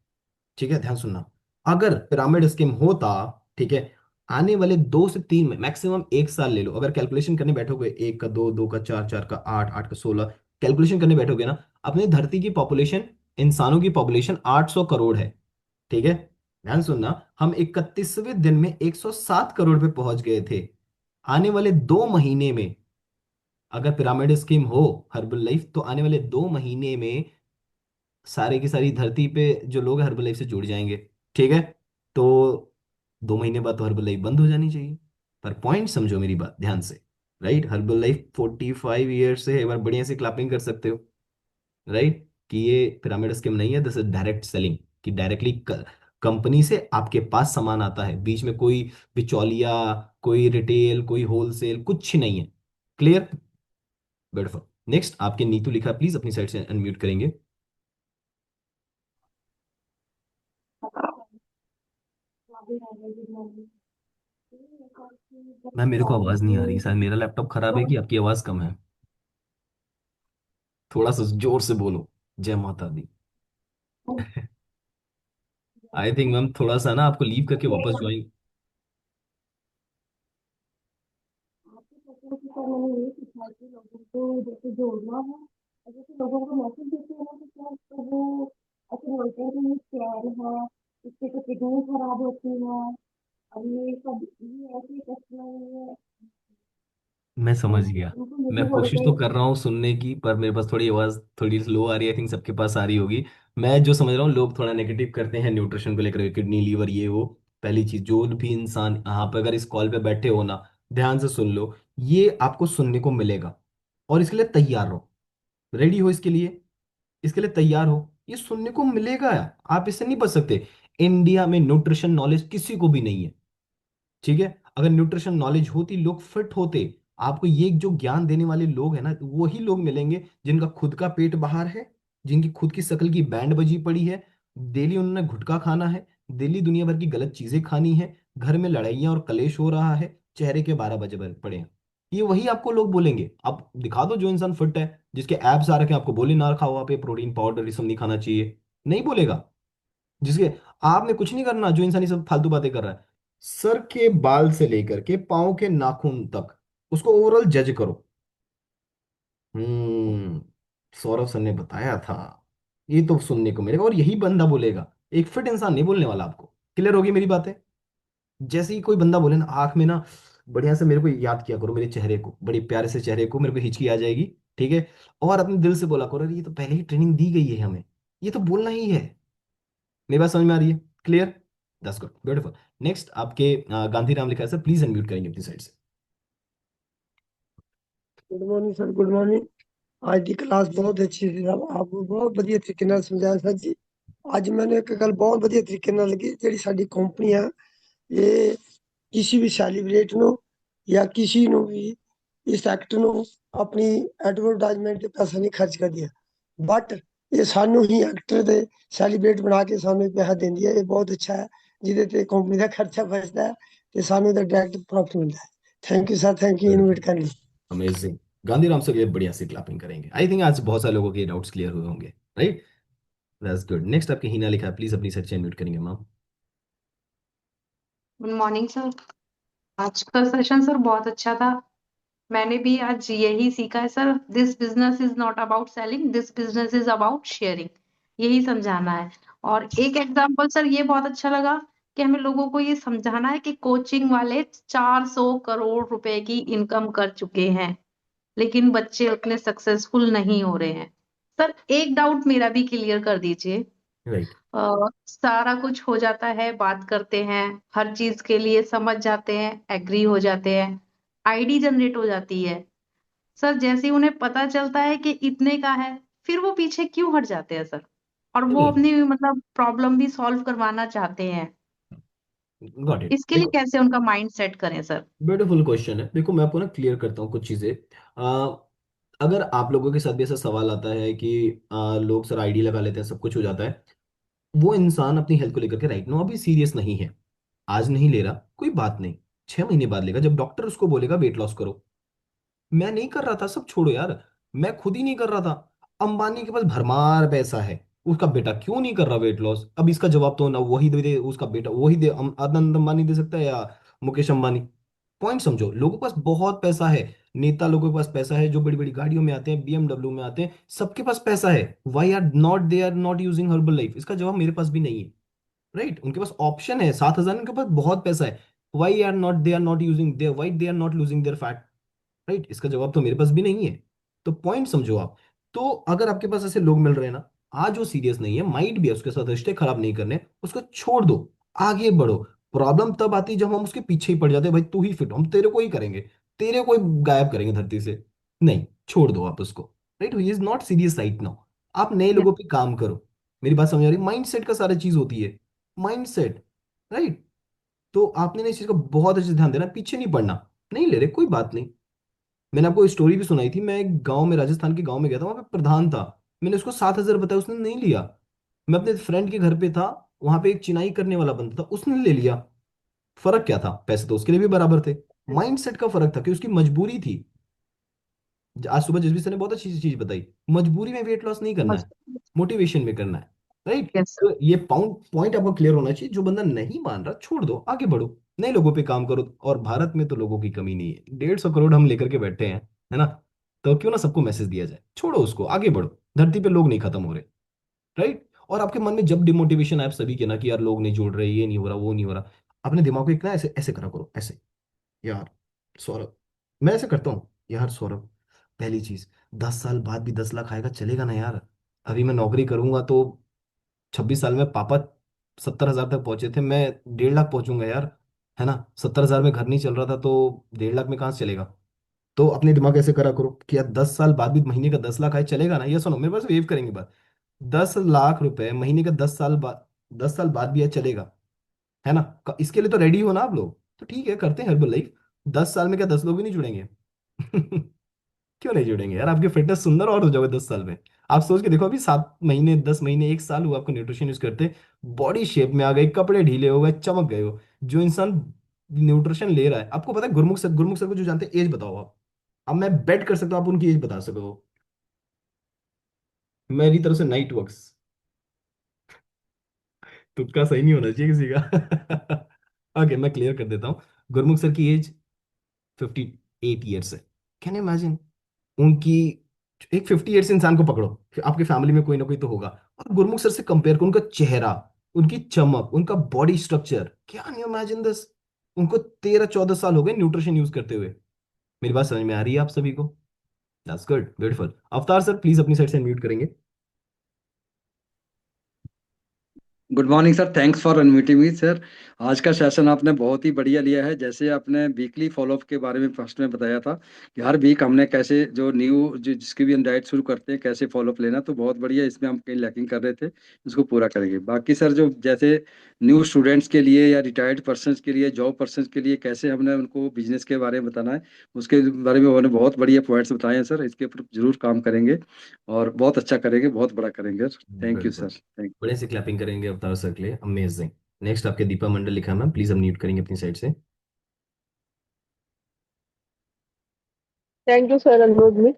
ठीक है, ध्यान सुनना। अगर पिरामिड स्कीम होता, ठीक है, आने वाले 2 से 3 में, मैक्सिमम 1 साल ले लो, अगर कैलकुलेशन करने बैठोगे, एक का दो, दो का चार, चार का आठ, आठ का 16, कैलकुलेशन करने बैठोगे ना, अपनी धरती की पॉपुलेशन, इंसानों की पॉपुलेशन 800 करोड़ है। ठीक है, ध्यान सुनना, हम 31वें दिन में 107 करोड़ पे पहुंच गए थे। आने वाले 2 महीने में, अगर पिरामिड स्कीम हो, हर्बल लाइफ, तो आने वाले 2 महीने में सारे की सारी धरती पे जो लोग हर्बल लाइफ से जुड़ जाएंगे। ठीक है, तो 2 महीने बाद तो हर्बल लाइफ बंद हो जानी चाहिए। पर पॉइंट समझो मेरी बात ध्यान से। राइट, हर्बल लाइफ 45 ईयर से है, एक बार बढ़िया से क्लैपिंग कर सकते हो। राइट, कि ये पिरामिड स्कीम नहीं है, दिस इज डायरेक्ट सेलिंग, कि डायरेक्टली कंपनी से आपके पास सामान आता है, बीच में कोई बिचौलिया, कोई रिटेल, कोई होलसेल, कुछ नहीं है। क्लियर? ब्यूटीफुल। नेक्स्ट आपके नीतू लिखा, प्लीज अपनी साइड से अनम्यूट करेंगे। मैम मेरे को आवाज नहीं आ रही, शायद मेरा लैपटॉप खराब है कि आपकी आवाज कम है। थोड़ा सा जोर से बोलो। जय माता दी। आई थिंक मैम थोड़ा सा ना आपको लीव करके वापस ज्वाइन। आपके क्वेश्चन की सर मैंने ये पूछा कि लोगों को जैसे जोड़ना है और जैसे लोगों को मैसेज देते हैं ना कि क्या, तो वो ऐसे बोलते हैं कि ये स्कैम है, इससे तो किडनी खराब होती है और ये सब, ये ऐसे कस्टमर है। मैं समझ गया। उनको ये भी मैं कोशिश बोलते तो हैं कर रहा हूँ सुनने की, पर मेरे पास थोड़ी आवाज थोड़ी स्लो आ रही है, आई थिंक सबके पास आ रही होगी। मैं जो समझ रहा हूँ, लोग थोड़ा नेगेटिव करते हैं न्यूट्रिशन को लेकर, किडनी लीवर ये वो। पहली चीज, जो भी इंसान यहाँ पे अगर इस कॉल पे बैठे हो ना, ध्यान से सुन लो, ये आपको सुनने को मिलेगा, और इसके लिए तैयार रहो। रेडी हो इसके लिए? इसके लिए तैयार हो, ये सुनने को मिलेगा, आप इससे नहीं बच सकते। इंडिया में न्यूट्रिशन नॉलेज किसी को भी नहीं है। ठीक है, अगर न्यूट्रिशन नॉलेज होती, लोग फिट होते। आपको ये जो ज्ञान देने वाले लोग हैं ना, वही लोग मिलेंगे जिनका खुद का पेट बाहर है, जिनकी खुद की शक्ल की बैंड बजी पड़ी है, डेली उन्होंने गुटखा खाना है, डेली दुनिया भर की गलत चीजें खानी है, घर में लड़ाइयाँ और कलेश हो रहा है, चेहरे के 12 बजे पड़े हैं। ये वही आपको लोग बोलेंगे। आप दिखा दो जो इंसान फिट है, जिसके एब्स आ रखे हैं, आपको बोले ना खाओ, आप ये प्रोटीन पाउडर ये सब नहीं खाना चाहिए, नहीं बोलेगा। जिसके, आपने कुछ नहीं करना, जो इंसान ये सब फालतू बातें कर रहा है, सर के बाल से लेकर के पाँव के नाखून तक, उसको ओवरऑल जज करो। हम्म। सौरभ सर ने बताया था, ये तो सुनने को मिलेगा और यही बंदा बोलेगा। एक फिट इंसान नहीं बोलने वाला आपको। क्लियर होगी मेरी बातें? जैसे ही कोई बंदा बोले ना आंख में ना, बढ़िया से मेरे को याद किया करो, मेरे चेहरे को, बड़े प्यारे से चेहरे को, मेरे को हिचकी आ जाएगी। ठीक है। और अपने दिल से बोला करो, अरे ये तो पहले ही ट्रेनिंग दी गई है हमें, ये तो बोलना ही है। मेरी बात समझ में आ रही है? Clear? That's good, beautiful. Next आपके गांधी राम लिखा है सर, प्लीज अनम्यूट करेंगे अपनी साइड से। Good morning sir, good morning. आज की क्लास बहुत अच्छी थी सर, आप बहुत ਵਧੀਆ ਤਰੀਕੇ ਨਾਲ ਸਮਝਾਇਆ ਸਰ ਜੀ। ਅੱਜ ਮੈਨੂੰ ਇੱਕ ਗੱਲ ਬਹੁਤ ਵਧੀਆ ਤਰੀਕੇ ਨਾਲ ਲੱਗੀ, ਜਿਹੜੀ ਸਾਡੀ ਕੰਪਨੀ ਆ, ਇਹ ਕਿਸੇ ਵੀ ਸੈਲੀਬ੍ਰੇਟ ਨੂੰ ਜਾਂ ਕਿਸੇ ਨੂੰ ਵੀ ਇਸ ਐਕਟ ਨੂੰ ਆਪਣੀ ਐਡਵਰਟਾਈਜ਼ਮੈਂਟ ਤੇ ਪੈਸਾ ਨਹੀਂ ਖਰਚ ਕਰਦੀ ਹੈ, ਬਟ ਇਹ ਸਾਨੂੰ ਹੀ ਐਕਟਰ ਦੇ ਸੈਲੀਬ੍ਰੇਟ ਬਣਾ ਕੇ ਸਾਨੂੰ ਪੈਸਾ ਦਿੰਦੀ ਹੈ। ਇਹ ਬਹੁਤ ਅੱਛਾ ਹੈ, ਜਿਹਦੇ ਤੇ ਕੰਪਨੀ ਦਾ ਖਰਚਾ ਬਚਦਾ ਹੈ ਤੇ ਸਾਨੂੰ ਇਹਦਾ ਡਾਇਰੈਕਟ ਪ੍ਰੋਫਿਟ ਮਿਲਦਾ ਹੈ। Thank you sir, thank you invite करने ਲਈ। अमेजिंग। गांधी राम से ये बढ़िया से क्लैपिंग करेंगे। आई थिंक आज बहुत सारे लोगों के डाउट्स क्लियर हुए होंगे, राइट? That's good. नेक्स्ट आपके हीना लिखा है, प्लीज अपनी साइड से अनम्यूट करेंगे मैम। Good morning sir. आज का सेशन सर बहुत अच्छा था। मैंने भी आज यही सीखा है sir, this business is not about selling, this business is about sharing. यही समझाना है। और एक एग्जांपल सर ये बहुत अच्छा लगा कि हमें लोगों को ये समझाना है कि कोचिंग वाले 400 करोड़ रुपए की इनकम कर चुके हैं, लेकिन बच्चे उतने सक्सेसफुल नहीं हो रहे हैं। सर एक डाउट मेरा भी क्लियर कर दीजिए। राइट। सारा कुछ हो जाता है, बात करते हैं, हर चीज के लिए समझ जाते हैं, एग्री हो जाते हैं, आईडी जनरेट हो जाती है। सर जैसे ही उन्हें पता चलता है कि इतने का है, फिर वो पीछे क्यों हट जाते हैं सर? और वो नहीं, अपनी मतलब प्रॉब्लम भी सॉल्व करवाना चाहते हैं। Got it. इसके लिए कैसे उनका माइंड सेट करें सर? ब्यूटीफुल क्वेश्चन है। देखो मैं आपको ना क्लियर करता हूँ कुछ चीजें। अ, अगर आप लोगों के साथ भी ऐसा सवाल आता है कि लोग सर आईडी लगा लेते हैं, सब कुछ हो जाता है, वो इंसान अपनी हेल्थ को लेकर के राइट नो अभी सीरियस नहीं है। आज नहीं ले रहा, कोई बात नहीं, 6 महीने बाद लेगा, जब डॉक्टर उसको बोलेगा वेट लॉस करो। मैं नहीं कर रहा था, सब छोड़ो यार, मैं खुद ही नहीं कर रहा था। अंबानी के पास भरमार पैसा है, उसका बेटा क्यों नहीं कर रहा वेट लॉस? अब इसका जवाब तो ना वही दे, उसका बेटा वही दे, अदनान अंबानी दे सकता है या मुकेश अंबानी। पॉइंट समझो, लोगों के पास बहुत पैसा है। नेता लोगों के पास पैसा है, जो बड़ी बड़ी गाड़ियों में आते हैं, बीएमडब्ल्यू में आते हैं, सबके पास पैसा है। Why are not they are not using Herbalife? इसका जवाब मेरे पास भी नहीं है। राइट, उनके पास ऑप्शन है, 7,000, उनके पास बहुत पैसा है। Why are not they are not using their, why they are not losing their fat? Right, इसका जवाब तो मेरे पास भी नहीं है। तो पॉइंट समझो आप। तो अगर आपके पास ऐसे लोग मिल रहे हैं ना, आज वो सीरियस नहीं है, माइट भी है, उसके साथ रिश्ते खराब नहीं करने, उसको छोड़ दो, आगे बढ़ो। प्रॉब्लम तब आती है जब हम उसके पीछे ही पड़ जाते हैं, भाई तू ही फिट हो, हम तेरे को ही करेंगे, तेरे को ही गायब करेंगे धरती से। नहीं, छोड़ दो आप उसको। Right, he is not serious right now. आप नए यस। लोगों पे काम करो। मेरी बात समझ आ रही? माइंड सेट का सारा चीज होती है, माइंड सेट। राइट। तो आपने ना इस चीज का बहुत अच्छे से ध्यान देना, पीछे नहीं पड़ना। नहीं ले रहे, कोई बात नहीं। मैंने आपको स्टोरी भी सुनाई थी, मैं एक गांव में, राजस्थान के गांव में गया था, वहां पे प्रधान था। मैंने उसको 7,000 बताया, उसने नहीं लिया। मैं अपने फ्रेंड के घर पे था, वहां पे एक चिनाई करने वाला बंदा था, उसने ले लिया। फर्क क्या था? पैसे तो उसके लिए भी बराबर थे। माइंडसेट का फर्क था कि उसकी मजबूरी थी। आज सुबह जसबीर सर ने बहुत अच्छी चीज बताई, मजबूरी में वेट लॉस नहीं करना है, मोटिवेशन में करना है। राइट। Yes sir. तो ये पॉइंट आपको क्लियर होना चाहिए। जो बंदा नहीं मान रहा, छोड़ दो, आगे बढ़ो, नए लोगों पे काम करो। और भारत में तो लोगों की कमी नहीं है, 150 करोड़ हम लेकर के बैठे हैं, है ना? तो क्यों ना सबको मैसेज दिया जाए, छोड़ो उसको, आगे बढ़ो। धरती पे लोग नहीं खत्म हो रहे। राइट। और आपके मन में जब डिमोटिवेशन आए, आप सभी के ना, कि यार लोग नहीं जुड़ रहे, ये नहीं हो रहा, वो नहीं हो रहा, अपने दिमाग को एक ना ऐसे ऐसे करा करो, ऐसे। यार सौरभ, मैं ऐसे करता हूँ, यार सौरभ, पहली चीज, 10 साल बाद भी 10 लाख आएगा, चलेगा ना यार? अभी मैं नौकरी करूंगा तो 26 साल में पापा 70,000 तक पहुंचे थे, मैं 1.5 लाख पहुंचूंगा यार, है ना? 70,000 में घर नहीं चल रहा था, तो 1.5 लाख में कहाँ से चलेगा? तो अपने दिमाग ऐसे करा करो कि यार 10 साल बाद भी महीने का 10 लाख आए, चलेगा ना? ये सुनो, मेरे पास वेव करेंगे बात। 10 लाख रुपए महीने का 10 साल बाद, 10 साल बाद भी है, चलेगा, है ना? इसके लिए तो रेडी हो ना आप लोग? तो ठीक है, करते हैं हर्बल लाइफ। 10 साल में क्या 10 लोग भी नहीं जुड़ेंगे? क्यों नहीं जुड़ेंगे यार? आपकी फिटनेस सुंदर और हो जाओगे 10 साल में। आप सोच के देखो, अभी 7 महीने, 10 महीने, 1 साल हुआ आपको न्यूट्रिशन यूज करते, बॉडी शेप में आ गई, कपड़े ढीले हो गए, चमक गए हो। जो इंसान न्यूट्रिशन ले रहा है, आपको पता है, गुरमुख सर को जो जानते हैं, एज बताओ आप। अब मैं बेट कर सकता हूँ आप उनकी एज बता सको। मेरी तरफ से नाइट वर्क्स, तुक्का सही नहीं होना चाहिए किसी का। ओके, मैं क्लियर कर देता हूँ। गुरमुख सर की एज 50, 8 ईयर से। कैन यू इमेजिन उनकी। एक 50 ईयर से इंसान को पकड़ो, फिर आपकी फैमिली में कोई ना कोई तो होगा, और गुरमुख सर से कंपेयर करो उनका चेहरा, उनकी चमक, उनका body structure, can you imagine this. उनको 13-14 साल हो गए न्यूट्रिशन यूज करते हुए। मेरी बात समझ में आ रही है आप सभी को? That's good, beautiful. अवतार सर प्लीज अपनी साइड से म्यूट करेंगे। Good morning sir, thanks for unmuting me sir. आज का सेशन आपने बहुत ही बढ़िया लिया है। जैसे आपने वीकली फॉलोअप के बारे में फर्स्ट में बताया था कि हर वीक हमने कैसे जो न्यू जो जिसकी भी हम डाइट शुरू करते हैं कैसे फॉलोअप लेना, तो बहुत बढ़िया। इसमें हम कहीं लैकिंग कर रहे थे, इसको पूरा करेंगे। बाकी सर जो जैसे न्यू स्टूडेंट्स के लिए या रिटायर्ड पर्सन के लिए, जॉब पर्सन के लिए कैसे हमने उनको बिजनेस के बारे में बताना है, उसके बारे में उन्होंने बहुत बढ़िया पॉइंट्स बताए हैं सर। इसके ऊपर जरूर काम करेंगे और बहुत अच्छा करेंगे, बहुत बड़ा करेंगे। थैंक यू बिल्कुल। सर, थैंक बड़े से क्लैपिंग करेंगे अवतार सर के लिए, अमेजिंग। नेक्स्ट आपके दीपा मंडल लिखा है मैम, प्लीज हम म्यूट करेंगे अपनी साइड से। थैंक यू सर अनुरोध में।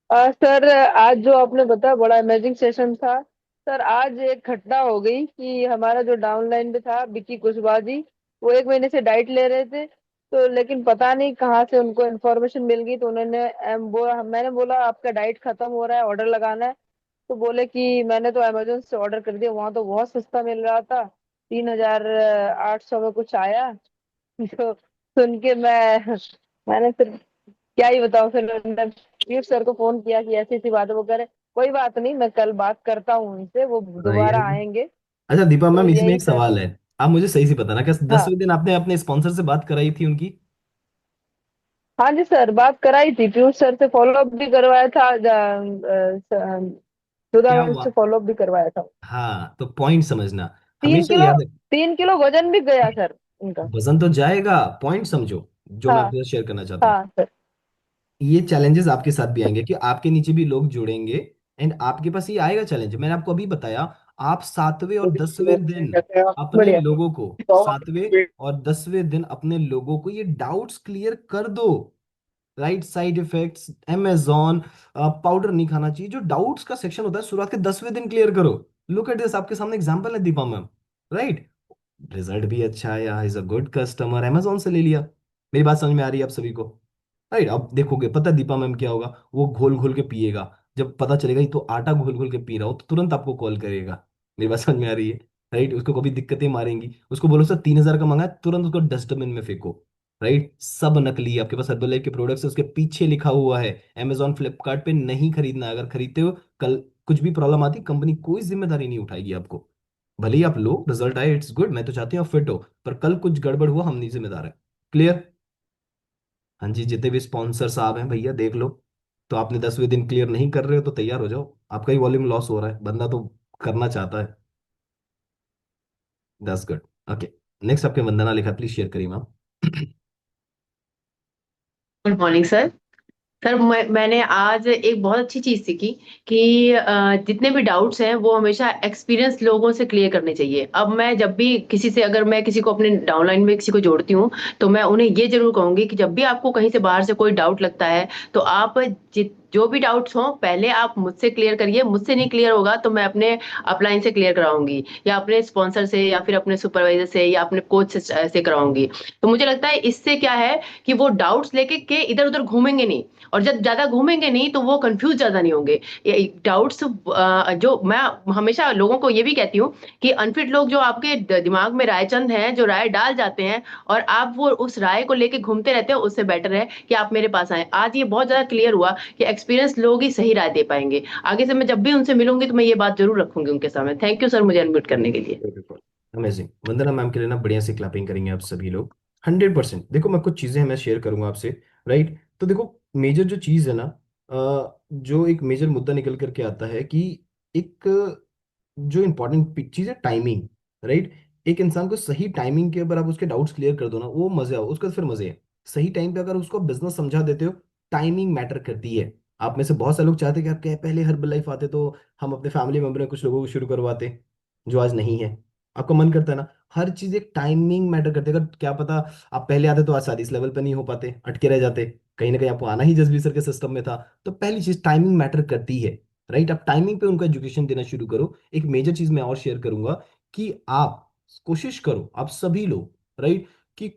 सर आज जो आपने बताया बड़ा अमेजिंग सेशन था। सर आज एक घटना हो गई कि हमारा जो डाउनलाइन पे था विक्की कुशवाहा जी, वो 1 महीने से डाइट ले रहे थे। तो लेकिन पता नहीं कहाँ से उनको इन्फॉर्मेशन मिल गई, तो उन्होंने मैंने बोला आपका डाइट खत्म हो रहा है, ऑर्डर लगाना है। तो बोले कि मैंने तो अमेजोन से ऑर्डर कर दिया, वहां तो बहुत सस्ता मिल रहा था, 3,800 में कुछ आया। तो सुन के मैंने फिर क्या ही बताऊं। फिर मैंने पीयूष सर को फोन किया कि ऐसी ऐसी बात है। वो कह रहे कोई बात नहीं, मैं कल बात करता हूँ उनसे, वो दोबारा नहीं। आएंगे। अच्छा दीपा तो मैम, इसमें यही एक सर। सवाल है। आप मुझे सही से बताना, क्या हाँ 10वें दिन आपने अपने स्पॉन्सर से बात कराई थी उनकी? हाँ जी सर, बात कराई थी, पीयूष सर से फॉलो अप भी करवाया था, सुधा क्या मैम हुआ? से फॉलो अप भी करवाया था। हाँ, तो पॉइंट समझना, तीन हमेशा किलो याद है। 3 किलो वजन भी गया सर उनका। वजन तो जाएगा, पॉइंट समझो जो मैं हाँ आपके साथ शेयर करना चाहता हूँ। हाँ सर। ये चैलेंजेस आपके साथ भी आएंगे कि आपके नीचे भी लोग जुड़ेंगे, एंड आपके पास ये आएगा चैलेंज। मैंने आपको अभी बताया, आप 7वें और 10वें दिन अपने बढ़िया। लोगों को, 7वें और 10वें दिन अपने लोगों को ये डाउट्स क्लियर कर दो। Right side effects, Amazon, powder नहीं खाना चाहिए, जो डाउट्स का सेक्शन होता है शुरुआत के 10वें दिन क्लियर करो। लुक एट दिस, आपके सामने एग्जांपल है दीपा मैम। राइट, रिजल्ट भी अच्छा आया, is a good customer, Amazon से ले लिया। मेरी बात समझ में आ रही है आप सभी को? राइट, अब देखोगे पता है दीपा मैम क्या होगा, वो घोल घोल के पिएगा। जब पता चलेगा ये तो आटा घोल घोल के पी रहा हो, तो तुरंत आपको कॉल करेगा। मेरी बात समझ में आ रही है? राइट, उसको कभी दिक्कतें मारेंगी, उसको बोलो सर 3,000 का मंगा है, तुरंत उसको डस्टबिन में फेंको। राइट, सब नकली है। आपके पास हर्बल के प्रोडक्ट्स है, उसके पीछे लिखा हुआ है अमेजॉन फ्लिपकार्ट पे नहीं खरीदना है। अगर खरीदते हो, कल कुछ भी प्रॉब्लम आती, कंपनी कोई जिम्मेदारी नहीं उठाएगी आपको। भले ही आप लो, रिजल्ट आए, इट्स गुड, मैं तो चाहती हूँ आप फिट हो, पर कल कुछ गड़बड़ हुआ, हम नहीं जिम्मेदार है। क्लियर? हाँ जी, जितने भी स्पॉन्सर साहब हैं भैया देख लो। तो आपने 10वें दिन क्लियर नहीं कर रहे हो तो तैयार हो जाओ, आपका ही वॉल्यूम लॉस हो रहा है, बंदा तो करना चाहता है। That's good. ओके, नेक्स्ट आपके वंदना लिखा, प्लीज शेयर करिए ma'am. Good morning sir. Sir मैंने आज एक बहुत अच्छी चीज सीखी कि जितने भी डाउट्स हैं वो हमेशा एक्सपीरियंस लोगों से क्लियर करने चाहिए। अब मैं जब भी किसी से, अगर मैं किसी को अपने डाउनलाइन में किसी को जोड़ती हूँ, तो मैं उन्हें ये जरूर कहूंगी कि जब भी आपको कहीं से बाहर से कोई डाउट लगता है, तो आप जो भी डाउट्स हो पहले आप मुझसे क्लियर करिए। मुझसे नहीं क्लियर होगा तो मैं अपने अपलाइन से क्लियर कराऊंगी, या अपने स्पॉन्सर से, या फिर अपने सुपरवाइजर से, या अपने कोच से कराऊंगी। तो मुझे लगता है इससे क्या है कि वो डाउट्स लेके के इधर उधर घूमेंगे नहीं, और जब ज्यादा घूमेंगे नहीं तो वो कंफ्यूज ज्यादा नहीं होंगे। डाउट्स जो मैं हमेशा लोगों को ये भी कहती हूँ कि अनफिट लोग जो आपके दिमाग में रायचंद हैं, जो राय डाल जाते हैं और आप वो उस राय को लेके घूमते रहते हो, उससे बेटर है कि आप मेरे पास आए। आज ये बहुत ज्यादा क्लियर हुआ कि एक्सपीरियंस लोग ही सही राय दे पाएंगे। आगे से मैं जब भी उनसे मिलूंगी तो मैं ये बात जरूर रखूंगी उनके सामने। थैंक यू सर मुझे अनम्यूट करने के लिए। बिल्कुल, अमेजिंग। वंदना मैम के लिए ना बढ़िया से क्लैपिंग करेंगे आप सभी लोग। 100%। देखो मैं कुछ चीजें हैं, मैं शेयर करूंगा आपसे। राइट, तो देखो मेजर जो चीज है ना, जो एक मेजर मुद्दा निकल करके आता है कि एक जो इंपॉर्टेंट चीज है टाइमिंग। राइट, एक इंसान को सही टाइमिंग के ऊपर आप उसके डाउट्स क्लियर कर दो ना, वो मजे आओ, उसका फिर मजे है। सही टाइम पे अगर उसको बिजनेस समझा देते हो, टाइमिंग मैटर करती है। आप में से बहुत सारे लोग चाहते हैं कि यार क्या पहले हर्बल लाइफ आते तो हम अपने फैमिली मेंबर में कुछ लोगों को शुरू करवाते, जो आज नहीं है। आपका मन करता है ना, हर चीज एक टाइमिंग मैटर करती है। अगर क्या पता आप पहले आते तो आज शादी इस लेवल पे नहीं हो पाते, अटके रह जाते, कहीं ना कहीं आपको आना ही जसबी सर के सिस्टम में था। तो पहली चीज टाइमिंग मैटर करती है। राइट, आप टाइमिंग पे उनको एजुकेशन देना शुरू करो। एक मेजर चीज मैं और शेयर करूंगा कि आप कोशिश करो, आप सभी लोग, राइट, कि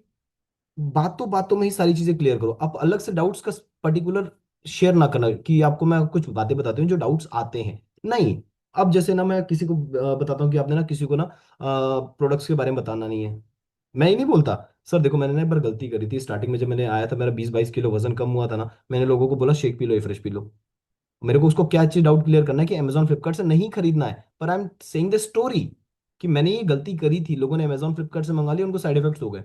बातों बातों में ही सारी चीजें क्लियर करो। आप अलग से डाउट्स का पर्टिकुलर शेयर ना करना कि आपको मैं कुछ बातें बताती हूँ जो डाउट्स आते हैं, नहीं। अब जैसे ना मैं किसी को बताता हूँ कि आपने ना किसी को ना प्रोडक्ट्स के बारे में बताना नहीं है, मैं ही नहीं बोलता। सर देखो मैंने ना एक बार गलती करी थी स्टार्टिंग में, जब मैंने आया था मेरा 20-22 किलो वजन कम हुआ था ना, मैंने लोगों को बोला shake P low, fresh P low. मेरे को उसको क्या चीज डाउट क्लियर करना है कि अमेजोन फ्लिपकार्ट से नहीं खरीदना है, पर I am saying the story कि मैंने ये गलती करी थी, लोगों ने अमेजोन फ्लिपकार्ट से मंगा लिया, उनको साइड इफेक्ट्स हो गए।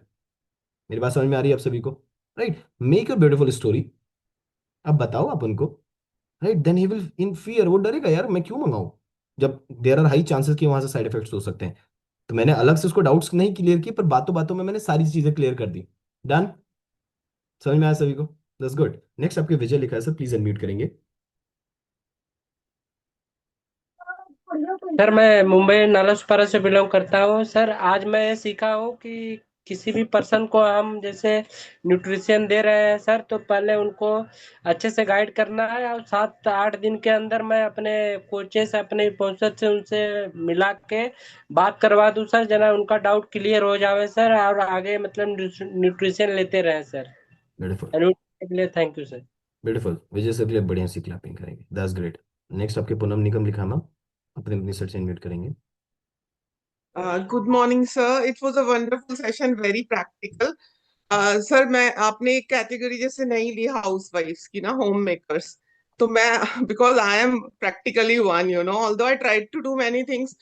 मेरी बात समझ में आ रही है आप सभी को? Right, make your beautiful story. अब बताओ आप उनको, right, then he will in fear, वो डरेगा यार मैं क्यों मंगाऊं जब देर आर हाई चांसेस कि वहां से साइड इफेक्ट्स हो सकते हैं। तो मैंने अलग से उसको डाउट्स नहीं क्लियर किए, पर बातों बातों में मैंने सारी चीजें क्लियर कर दी। डन? समझ में आया सभी को? That's good. नेक्स्ट आपके विजय लिखा है सर, प्लीज अनम्यूट करेंगे। सर मैं मुंबई नालासोपारा से बिलोंग करता हूँ। सर आज मैं ये सीखा हूँ कि किसी भी पर्सन को हम जैसे न्यूट्रिशन दे रहे हैं सर, तो पहले उनको अच्छे से गाइड करना है, और 7-8 दिन के अंदर मैं अपने कोचेस अपने स्पॉन्सर से उनसे मिला के बात करवा दूँ सर, जना उनका डाउट क्लियर हो जावे सर, और आगे मतलब न्यूट्रिशन लेते रहे सर। ब्यूटीफुल। के लिए thank you sir. Beautiful, Vijay sir के लिए बढ़िया सी क्लैपिंग करेंगे, दैट्स ग्रेट। नेक्स्ट आपके पूनम निगम लिखा मैम, अपने अपनी सेट से इनवाइट करेंगे। Good morning sir, it was a wonderful session, very practical. Sir मैं आपने एक कैटेगरी जैसे नहीं ली हाउस वाइफ्स की ना, होम मेकर्स, तो मैं because I am practically one, although I tried to do many things,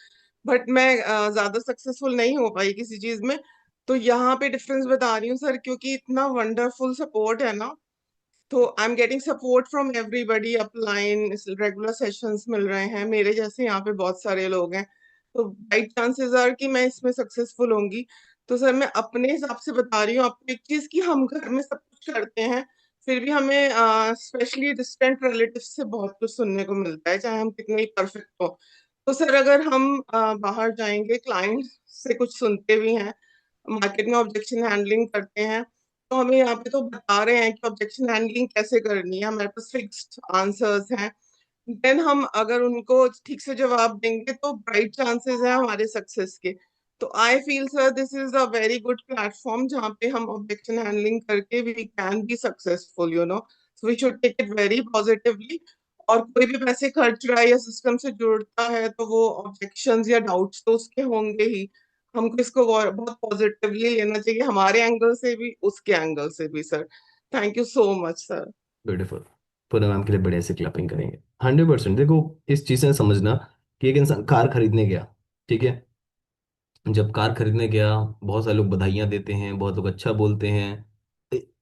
but मैं ज्यादा सक्सेसफुल नहीं हो पाई किसी चीज में। तो यहाँ पे डिफरेंस बता रही हूँ सर, क्योंकि इतना वंडरफुल सपोर्ट है ना, तो I am getting support from everybody, upline regular sessions मिल रहे हैं, मेरे जैसे यहाँ पे बहुत सारे लोग हैं, तो राइट चांसेस आर कि मैं इसमें सक्सेसफुल होंगी। तो सर मैं अपने हिसाब से बता रही हूँ आपको एक चीज, कि हम घर में सब कुछ करते हैं, फिर भी हमें स्पेशली डिस्टेंट रिलेटिव से बहुत कुछ सुनने को मिलता है, चाहे हम कितने ही परफेक्ट हो। तो सर अगर हम बाहर जाएंगे, क्लाइंट से कुछ सुनते भी हैं, मार्केट में ऑब्जेक्शन हैंडलिंग करते हैं, तो हमें यहाँ पे तो बता रहे हैं कि ऑब्जेक्शन हैंडलिंग कैसे करनी है, हमारे पास फिक्स्ड आंसर्स हैं, देन हम अगर उनको ठीक से जवाब देंगे तो ब्राइट चांसेस है हमारे सक्सेस के। तो I feel sir this is a very good platform, जहाँ पे हम ऑब्जेक्शन हैंडलिंग करके we can be successful, so we should take it very positively. और कोई भी पैसे खर्च रहा है या सिस्टम से जुड़ता है, तो वो ऑब्जेक्शंस या डाउट्स तो उसके होंगे ही, हमको इसको बहुत पॉजिटिवली लेना चाहिए, हमारे एंगल से भी उसके एंगल से भी sir. Thank you so much sir. Beautiful. Poonam ma'am के लिए बढ़िया से क्लैपिंग करेंगे। 100%। देखो, इस चीज से समझना कि एक इंसान कार खरीदने गया, ठीक है, जब कार खरीदने गया, बहुत सारे लोग बधाइयां देते हैं, बहुत लोग अच्छा बोलते हैं,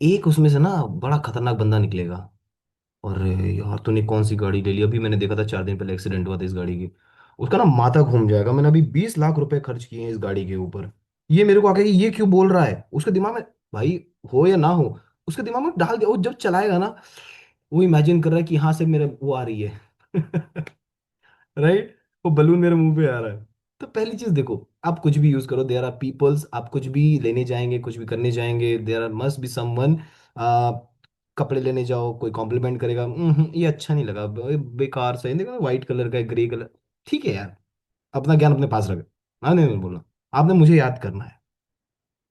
एक उसमें से ना बड़ा खतरनाक बंदा निकलेगा, और यार तूने कौन सी गाड़ी ले ली, अभी मैंने देखा था 4 दिन पहले एक्सीडेंट हुआ था इस गाड़ी की, उसका ना माथा घूम जाएगा, मैंने अभी 20 लाख रुपए खर्च किए हैं इस गाड़ी के ऊपर, ये मेरे को आके ये क्यों बोल रहा है, उसके दिमाग में, भाई हो या ना हो, उसके दिमाग में डाल दिया, वो जब चलाएगा ना, वो इमेजिन कर रहा है कि यहाँ से मेरे वो आ रही है राइट, वो बलून मेरे मुंह पे आ रहा है। तो पहली चीज देखो, आप कुछ भी यूज करो, देयर आर पीपल्स, आप कुछ भी लेने जाएंगे, कुछ भी करने जाएंगे, there are must be someone. कपड़े लेने जाओ, कोई कॉम्प्लीमेंट करेगा, ये अच्छा नहीं लगा, बेकार सा है, देखो व्हाइट कलर का है, ग्रे कलर, ठीक है यार, अपना ज्ञान अपने पास रख, हाँ नहीं बोलना, आपने मुझे याद करना है।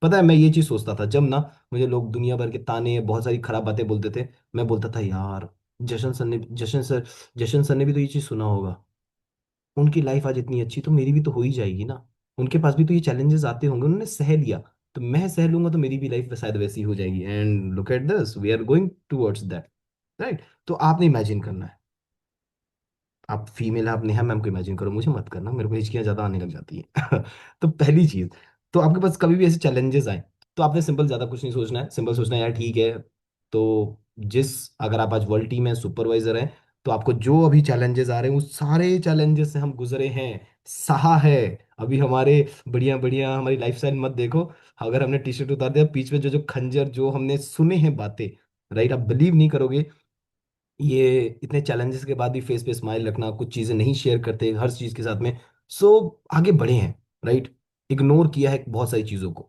पता है मैं ये चीज सोचता था जब ना मुझे लोग दुनिया भर के ताने, बहुत सारी खराब बातें बोलते थे, मैं बोलता था यार, जशन सर ने भी तो ये चीज सुना होगा, उनकी लाइफ आज इतनी अच्छी, तो मेरी भी तो हो ही जाएगी ना, उनके पास भी तो ये चैलेंजेस आते होंगे, उन्होंने सह लिया, तो मैं सह लूंगा तो मेरी भी लाइफ शायद वैसी हो जाएगी, and look at this, we are going towards that, right. तो आपने इमेजिन करना है, आप फीमेल है, आप नेहा मैम को इमेजिन करो, मुझे मत करना, मेरे को हिचकियां ज्यादा आने लग जाती है तो पहली चीज, तो आपके पास कभी भी ऐसे चैलेंजेस आए, तो आपने सिंपल, ज्यादा कुछ नहीं सोचना है, सिंपल सोचना है यार ठीक है, तो जिस, अगर आप आज वर्ल्ड टीम है, सुपरवाइजर है, तो आपको जो अभी चैलेंजेस आ रहे हैं उस सारे चैलेंजेस से हम गुजरे हैं, सहा है, अभी हमारे बढ़िया बढ़िया, हमारी लाइफ स्टाइल मत देखो, अगर हमने टी शर्ट उतार दिया, बीच में जो जो खंजर जो हमने सुने हैं बातें, राइट, आप बिलीव नहीं करोगे, ये इतने चैलेंजेस के बाद भी फेस पे स्माइल रखना, कुछ चीजें नहीं शेयर करते हर चीज के साथ में, सो आगे बढ़े हैं, राइट, इग्नोर किया है बहुत सारी चीजों को।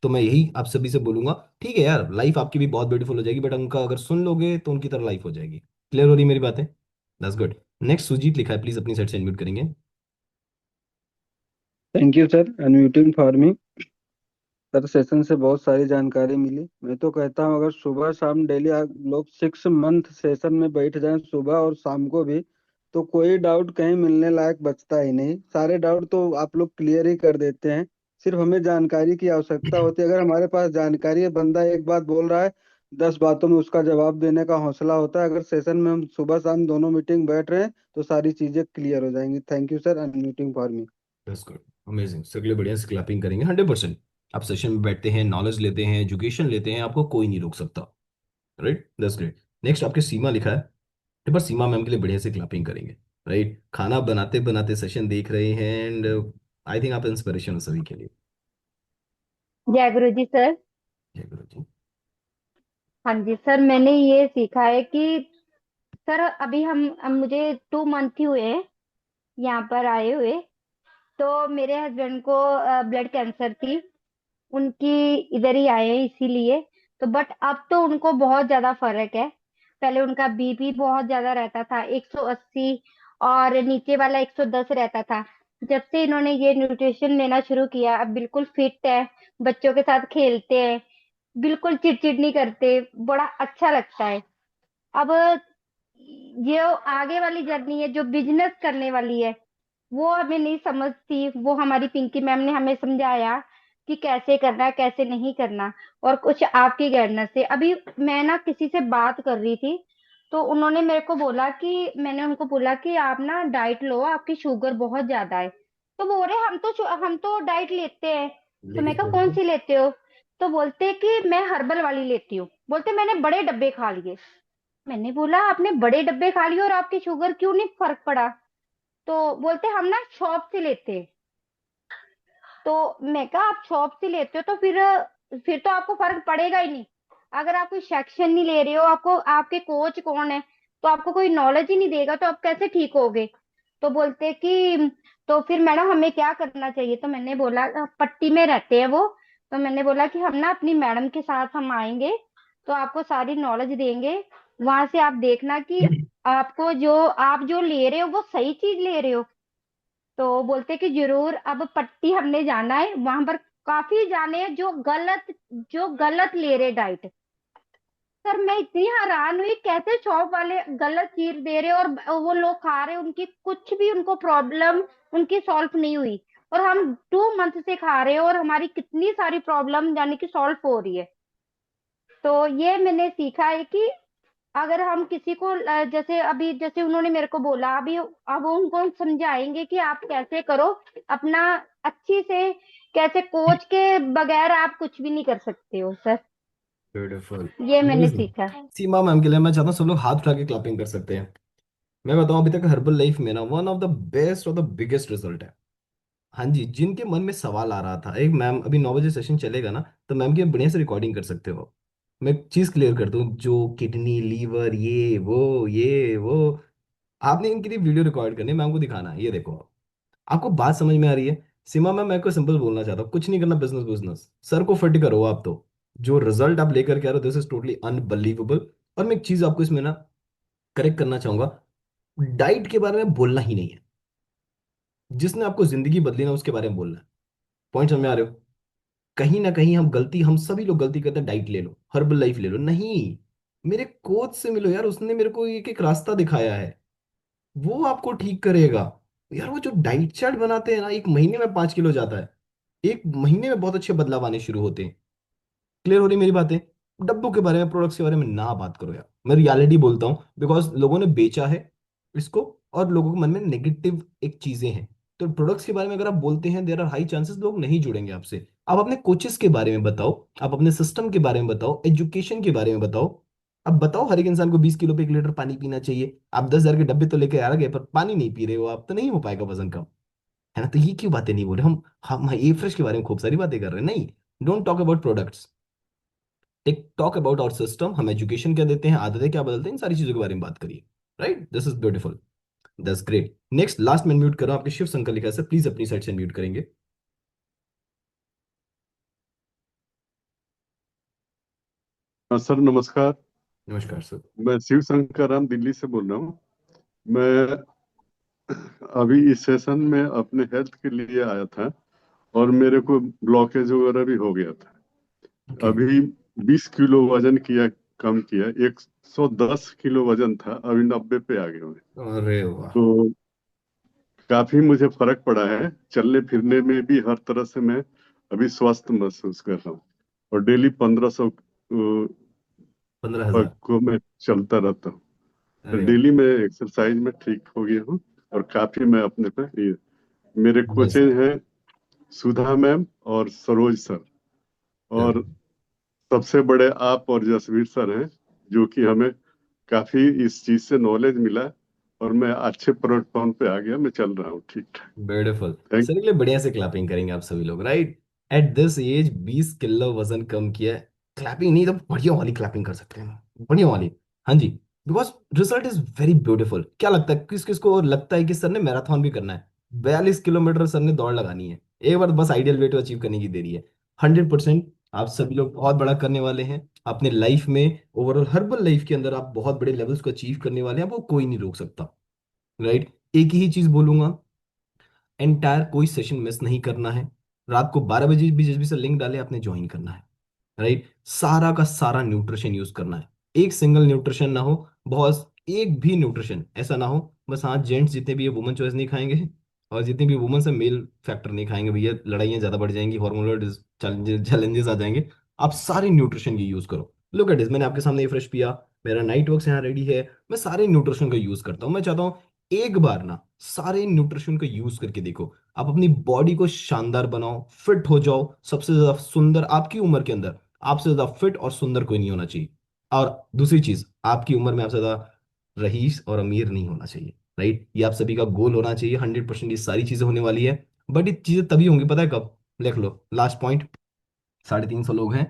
तो मैं यही आप सभी से बोलूंगा, ठीक है यार, लाइफ आपकी भी बहुत ब्यूटीफुल हो जाएगी, बट उनका अगर सुन लोगे तो उनकी तरह लाइफ हो जाएगी। क्लियर हो रही मेरी बातें? That's good. नेक्स्ट सुजीत लिखा है, प्लीज अपनी साइड से इनम्यूट करेंगे। Thank you sir, unmuting for me. Sir session से बहुत सारी जानकारी मिली। मैं तो कहता हूँ अगर सुबह शाम डेली लोग 6 मंथ सेशन में बैठ जाएं सुबह और शाम को भी, तो कोई डाउट कहीं मिलने लायक बचता ही नहीं। सारे डाउट तो आप लोग क्लियर ही कर देते हैं। सिर्फ हमें जानकारी की आवश्यकता होती है। अगर हमारे पास जानकारी है, बंदा एक बात बोल रहा है, 10 बातों में उसका जवाब देने का हौसला होता है। अगर सेशन में हम सुबह शाम दोनों मीटिंग बैठ रहे हैं तो सारी चीजें क्लियर हो जाएंगी। Thank you sir, unmuting for me. That's good, amazing, sir के लिए बढ़िया से क्लैपिंग करेंगे 100%। आप सेशन में बैठते हैं, नॉलेज लेते हैं, एजुकेशन लेते हैं, आपको कोई नहीं रोक सकता। Right, that's great. नेक्स्ट आपके सीमा लिखा है, एक बार सीमा मैम के लिए बढ़िया से क्लैपिंग करेंगे। राइट, खाना बनाते बनाते सेशन देख रहे हैं एंड आई थिंक आप इंस्पिरेशन हो सभी के लिए। जय गुरु जी सर। जय गुरु जी। हाँ जी सर, मैंने ये सीखा है कि सर अभी मुझे 2 मंथ ही हुए हैं यहाँ पर आए हुए। तो मेरे हस्बैंड को ब्लड कैंसर थी, उनकी इधर ही आए हैं इसीलिए। तो बट अब तो उनको बहुत ज्यादा फर्क है। पहले उनका बीपी बहुत ज्यादा रहता था, 180, और नीचे वाला 110 रहता था। जब से इन्होंने ये न्यूट्रिशन लेना शुरू किया, अब बिल्कुल फिट है, बच्चों के साथ खेलते हैं, बिल्कुल चिड़चिड़ नहीं करते, बड़ा अच्छा लगता है। अब जो आगे वाली जर्नी है, जो बिजनेस करने वाली है, वो हमें नहीं समझती। वो हमारी पिंकी मैम ने हमें समझाया कि कैसे करना है, कैसे नहीं करना। और कुछ आपकी गाइडेंस से अभी मैं ना किसी से बात कर रही थी, तो उन्होंने मेरे को बोला कि मैंने उनको बोला कि आप ना डाइट लो, आपकी शुगर बहुत ज्यादा है। तो बोल रहे हम तो डाइट लेते हैं। तो मैं लेकिन कहा कौन कौन सी? सी लेते हो? तो बोलते कि मैं हर्बल वाली लेती हूँ। बोलते मैंने बड़े डब्बे खा लिए। मैंने बोला आपने बड़े डब्बे खा लिए और आपकी शुगर क्यों नहीं फर्क पड़ा? तो बोलते हम ना शॉप से लेते हैं। तो मैं कहा आप शॉप से लेते हो तो फिर तो आपको फर्क पड़ेगा ही नहीं। अगर आप कोई सेक्शन नहीं ले रहे हो, आपको आपके कोच कौन है, तो आपको कोई नॉलेज ही नहीं देगा, तो आप कैसे ठीक होगे? तो बोलते कि तो फिर मैडम हमें क्या करना चाहिए? तो मैंने बोला पट्टी में रहते हैं वो। तो मैंने बोला कि हम ना अपनी मैडम के साथ हम आएंगे, तो आपको सारी नॉलेज देंगे। वहां से आप देखना कि आपको आप जो ले रहे हो वो सही चीज ले रहे हो। तो बोलते कि जरूर। अब पट्टी हमने जाना है, वहां पर काफी जाने हैं जो गलत ले रहे डाइट। सर मैं इतनी हैरान हुई, कैसे शॉप वाले गलत चीज दे रहे और वो लोग खा रहे, उनकी कुछ भी उनको प्रॉब्लम उनकी सॉल्व नहीं हुई। और हम 2 मंथ से खा रहे हैं और हमारी कितनी सारी प्रॉब्लम यानी कि सॉल्व हो रही है। तो ये मैंने सीखा है कि अगर हम किसी को जैसे उन्होंने मेरे को बोला अभी, अब उनको समझाएंगे कि आप कैसे करो अपना अच्छी से, कैसे कोच के बगैर आप कुछ भी नहीं कर सकते हो सर। ब्यूटीफुल, ये मैंने अमेजिंग। सीखा। सीमा मैम के लिए मैं चाहता हूँ सब लोग हाथ उठा के क्लैपिंग कर सकते हैं। मैं बताऊं अभी तक हर्बल लाइफ में ना वन ऑफ द बेस्ट और द बिगेस्ट रिजल्ट है। हाँ जी, जिनके मन में सवाल आ रहा था, एक मैम अभी 9 बजे सेशन चलेगा ना, तो मैम की बढ़िया से रिकॉर्डिंग कर सकते हो। मैं एक चीज क्लियर कर दूं, जो किडनी लीवर ये वो आपने इनके लिए वीडियो रिकॉर्ड करनी है, मैम को दिखाना है, ये देखो। आपको बात समझ में आ रही है? सीमा मैम, मैं को सिंपल बोलना चाहता हूँ, कुछ नहीं करना, बिजनेस बिजनेस सर को फिट करो आप तो। जो रिजल्ट आप लेकर के आ रहे हो, दिस इज टोटली अनबिलीवेबल। और मैं एक चीज आपको इसमें ना करेक्ट करना चाहूंगा, डाइट के बारे में बोलना ही नहीं है। जिसने आपको जिंदगी बदली ना उसके बारे में बोलना है। पॉइंट समझ में आ रहे हो? कहीं ना कहीं हम सभी लोग गलती करते हैं, डाइट ले लो, हर्बल लाइफ ले लो, नहीं। मेरे कोच से मिलो यार, उसने मेरे को एक एक रास्ता दिखाया है, वो आपको ठीक करेगा। यार वो जो डाइट चार्ट बनाते हैं ना, 1 महीने में 5 किलो जाता है, 1 महीने में बहुत अच्छे बदलाव आने शुरू होते हैं। क्लियर हो रही मेरी बातें? डब्बों के बारे में, प्रोडक्ट्स के बारे में ना बात करो यार, मैं रियलिटी बोलता हूँ, बिकॉज लोगों ने बेचा है इसको, और लोगों के मन में नेगेटिव एक चीजें हैं। तो प्रोडक्ट्स के बारे में अगर आप बोलते हैं, देयर आर हाई चांसेस लोग नहीं जुड़ेंगे आपसे। आप अपने कोचेस के बारे में बताओ, आप अपने सिस्टम के बारे में बताओ, एजुकेशन के बारे में बताओ। अब बताओ हर एक इंसान को 20 किलो पे 1 लीटर पानी पीना चाहिए, आप 10,000 के डब्बे तो लेके आ गए पर पानी नहीं पी रहे हो आप, तो नहीं हो पाएगा वजन कम। है ना? तो ये क्यों बातें नहीं बोल रहे हम ये फ्रेश के बारे में खूब सारी बातें कर रहे हैं, नहीं। Don't talk about products, take talk about our system. हम एजुकेशन क्या देते हैं, आदतें क्या बदलते हैं, इन सारी चीजों के बारे में बात करिए। Right, this is beautiful, that's great. Next last में म्यूट करो, आपके शिव शंकर लिखा है सर, प्लीज अपनी साइड से म्यूट करेंगे। हाँ सर, नमस्कार। नमस्कार सर। मैं शिव शंकर राम दिल्ली से बोल रहा हूँ। मैं अभी इस सेशन में अपने हेल्थ के लिए आया था और मेरे को ब्लॉकेज वगैरह भी हो गया था। ओके। अभी 20 किलो वजन किया, कम किया। 110 किलो वजन था, अभी 90 पे आ गया मैं। अरे वाह। तो काफी मुझे फर्क पड़ा है, चलने फिरने में भी हर तरह से मैं अभी स्वस्थ महसूस कर रहा हूँ। और डेली 1500 15,000। को मैं चलता रहता हूँ। तो अरे वाह। डेली मैं एक्सरसाइज में ठीक हो गया हूँ। और काफी मैं अपने पे मेरे यस। कोचेज हैं सुधा मैम और सरोज सर, चलो। और सबसे बड़े आप और जसवीर सर हैं, जो कि हमें काफी इस चीज से नॉलेज मिला। और मैं अच्छे प्लेटफॉर्म पे आ गया, मैं चल रहा हूँ ठीक ठाक। ब्यूटीफुल। थैंक सर के लिए बढ़िया से क्लैपिंग करेंगे आप सभी लोग, right? At this age 20 kilo वजन कम किया है। क्लैपिंग नहीं तो बढ़िया वाली क्लैपिंग कर सकते हैं, बढ़िया वाली। हाँ जी। Because result is very beautiful. क्या लगता है किस किस को लगता है कि सर ने मैराथन भी करना है? 42 किलोमीटर सर ने दौड़ लगानी है, एक बार बस आइडियल वेट अचीव करने की देरी है। 100% आप सभी लोग बहुत बड़ा करने वाले हैं अपने लाइफ में। ओवरऑल हर्बल लाइफ के अंदर आप बहुत बड़े लेवल्स को अचीव करने वाले हैं, आपको कोई नहीं रोक सकता, राइट? एक ही चीज बोलूंगा, एंटायर कोई सेशन मिस नहीं करना है। रात को 12 बजे भी जिस भी से लिंक डाले आपने ज्वाइन करना है, राइट? सारा का सारा न्यूट्रिशन यूज करना है। एक सिंगल न्यूट्रिशन ना हो, बहुत एक भी न्यूट्रिशन ऐसा ना हो बस। हाँ, जेंट्स जितने भी है वुमन चॉइस नहीं खाएंगे, और जितनी भी वुमन है मेल फैक्टर नहीं खाएंगे भैया, लड़ाइयाँ ज्यादा बढ़ जाएंगी, हार्मोनल चैलेंजेस आ जाएंगे। आप सारे न्यूट्रिशन की यूज करो। लुक एट दिस, मैंने आपके सामने ये फ्रेश पिया, मेरा नाइट वर्क यहाँ रेडी है। मैं सारे न्यूट्रिशन का यूज करता हूँ। मैं चाहता हूँ एक बार ना सारे न्यूट्रिशन का यूज करके देखो, आप अपनी बॉडी को शानदार बनाओ, फिट हो जाओ, सबसे ज्यादा सुंदर आपकी उम्र के अंदर। आपसे ज्यादा फिट और सुंदर कोई नहीं होना चाहिए। और दूसरी चीज, आपकी उम्र में आपसे ज्यादा रईस और अमीर नहीं होना चाहिए, राइट? ये आप सभी का गोल होना चाहिए। 100% ये सारी चीजें होने वाली है। बट ये चीजें तभी होंगी, पता है कब? लिख लो लास्ट पॉइंट। 350 लोग हैं।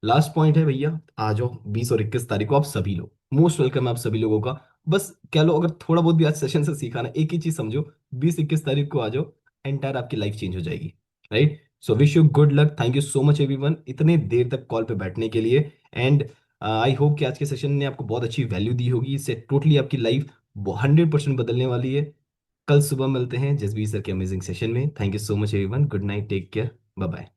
लास्ट पॉइंट है भैया, आ जाओ 20 और 21 तारीख को आप सभी लोग। मोस्ट वेलकम है आप सभी लोगों का। बस कह लो, अगर थोड़ा बहुत भी आज सेशन से सीखा ना, एक ही चीज समझो, 20-21 तारीख को आ जाओ, एंटायर आपकी लाइफ चेंज हो जाएगी, right? So wish you good luck. Thank you so much everyone इतने देर तक कॉल पे बैठने के लिए। एंड आई होप कि आज के सेशन ने आपको बहुत अच्छी वैल्यू दी होगी। इससे टोटली आपकी लाइफ 100% बदलने वाली है। कल सुबह मिलते हैं जसबीर सर के अमेजिंग सेशन में। Thank you so much everyone. Good night, take care, bye bye.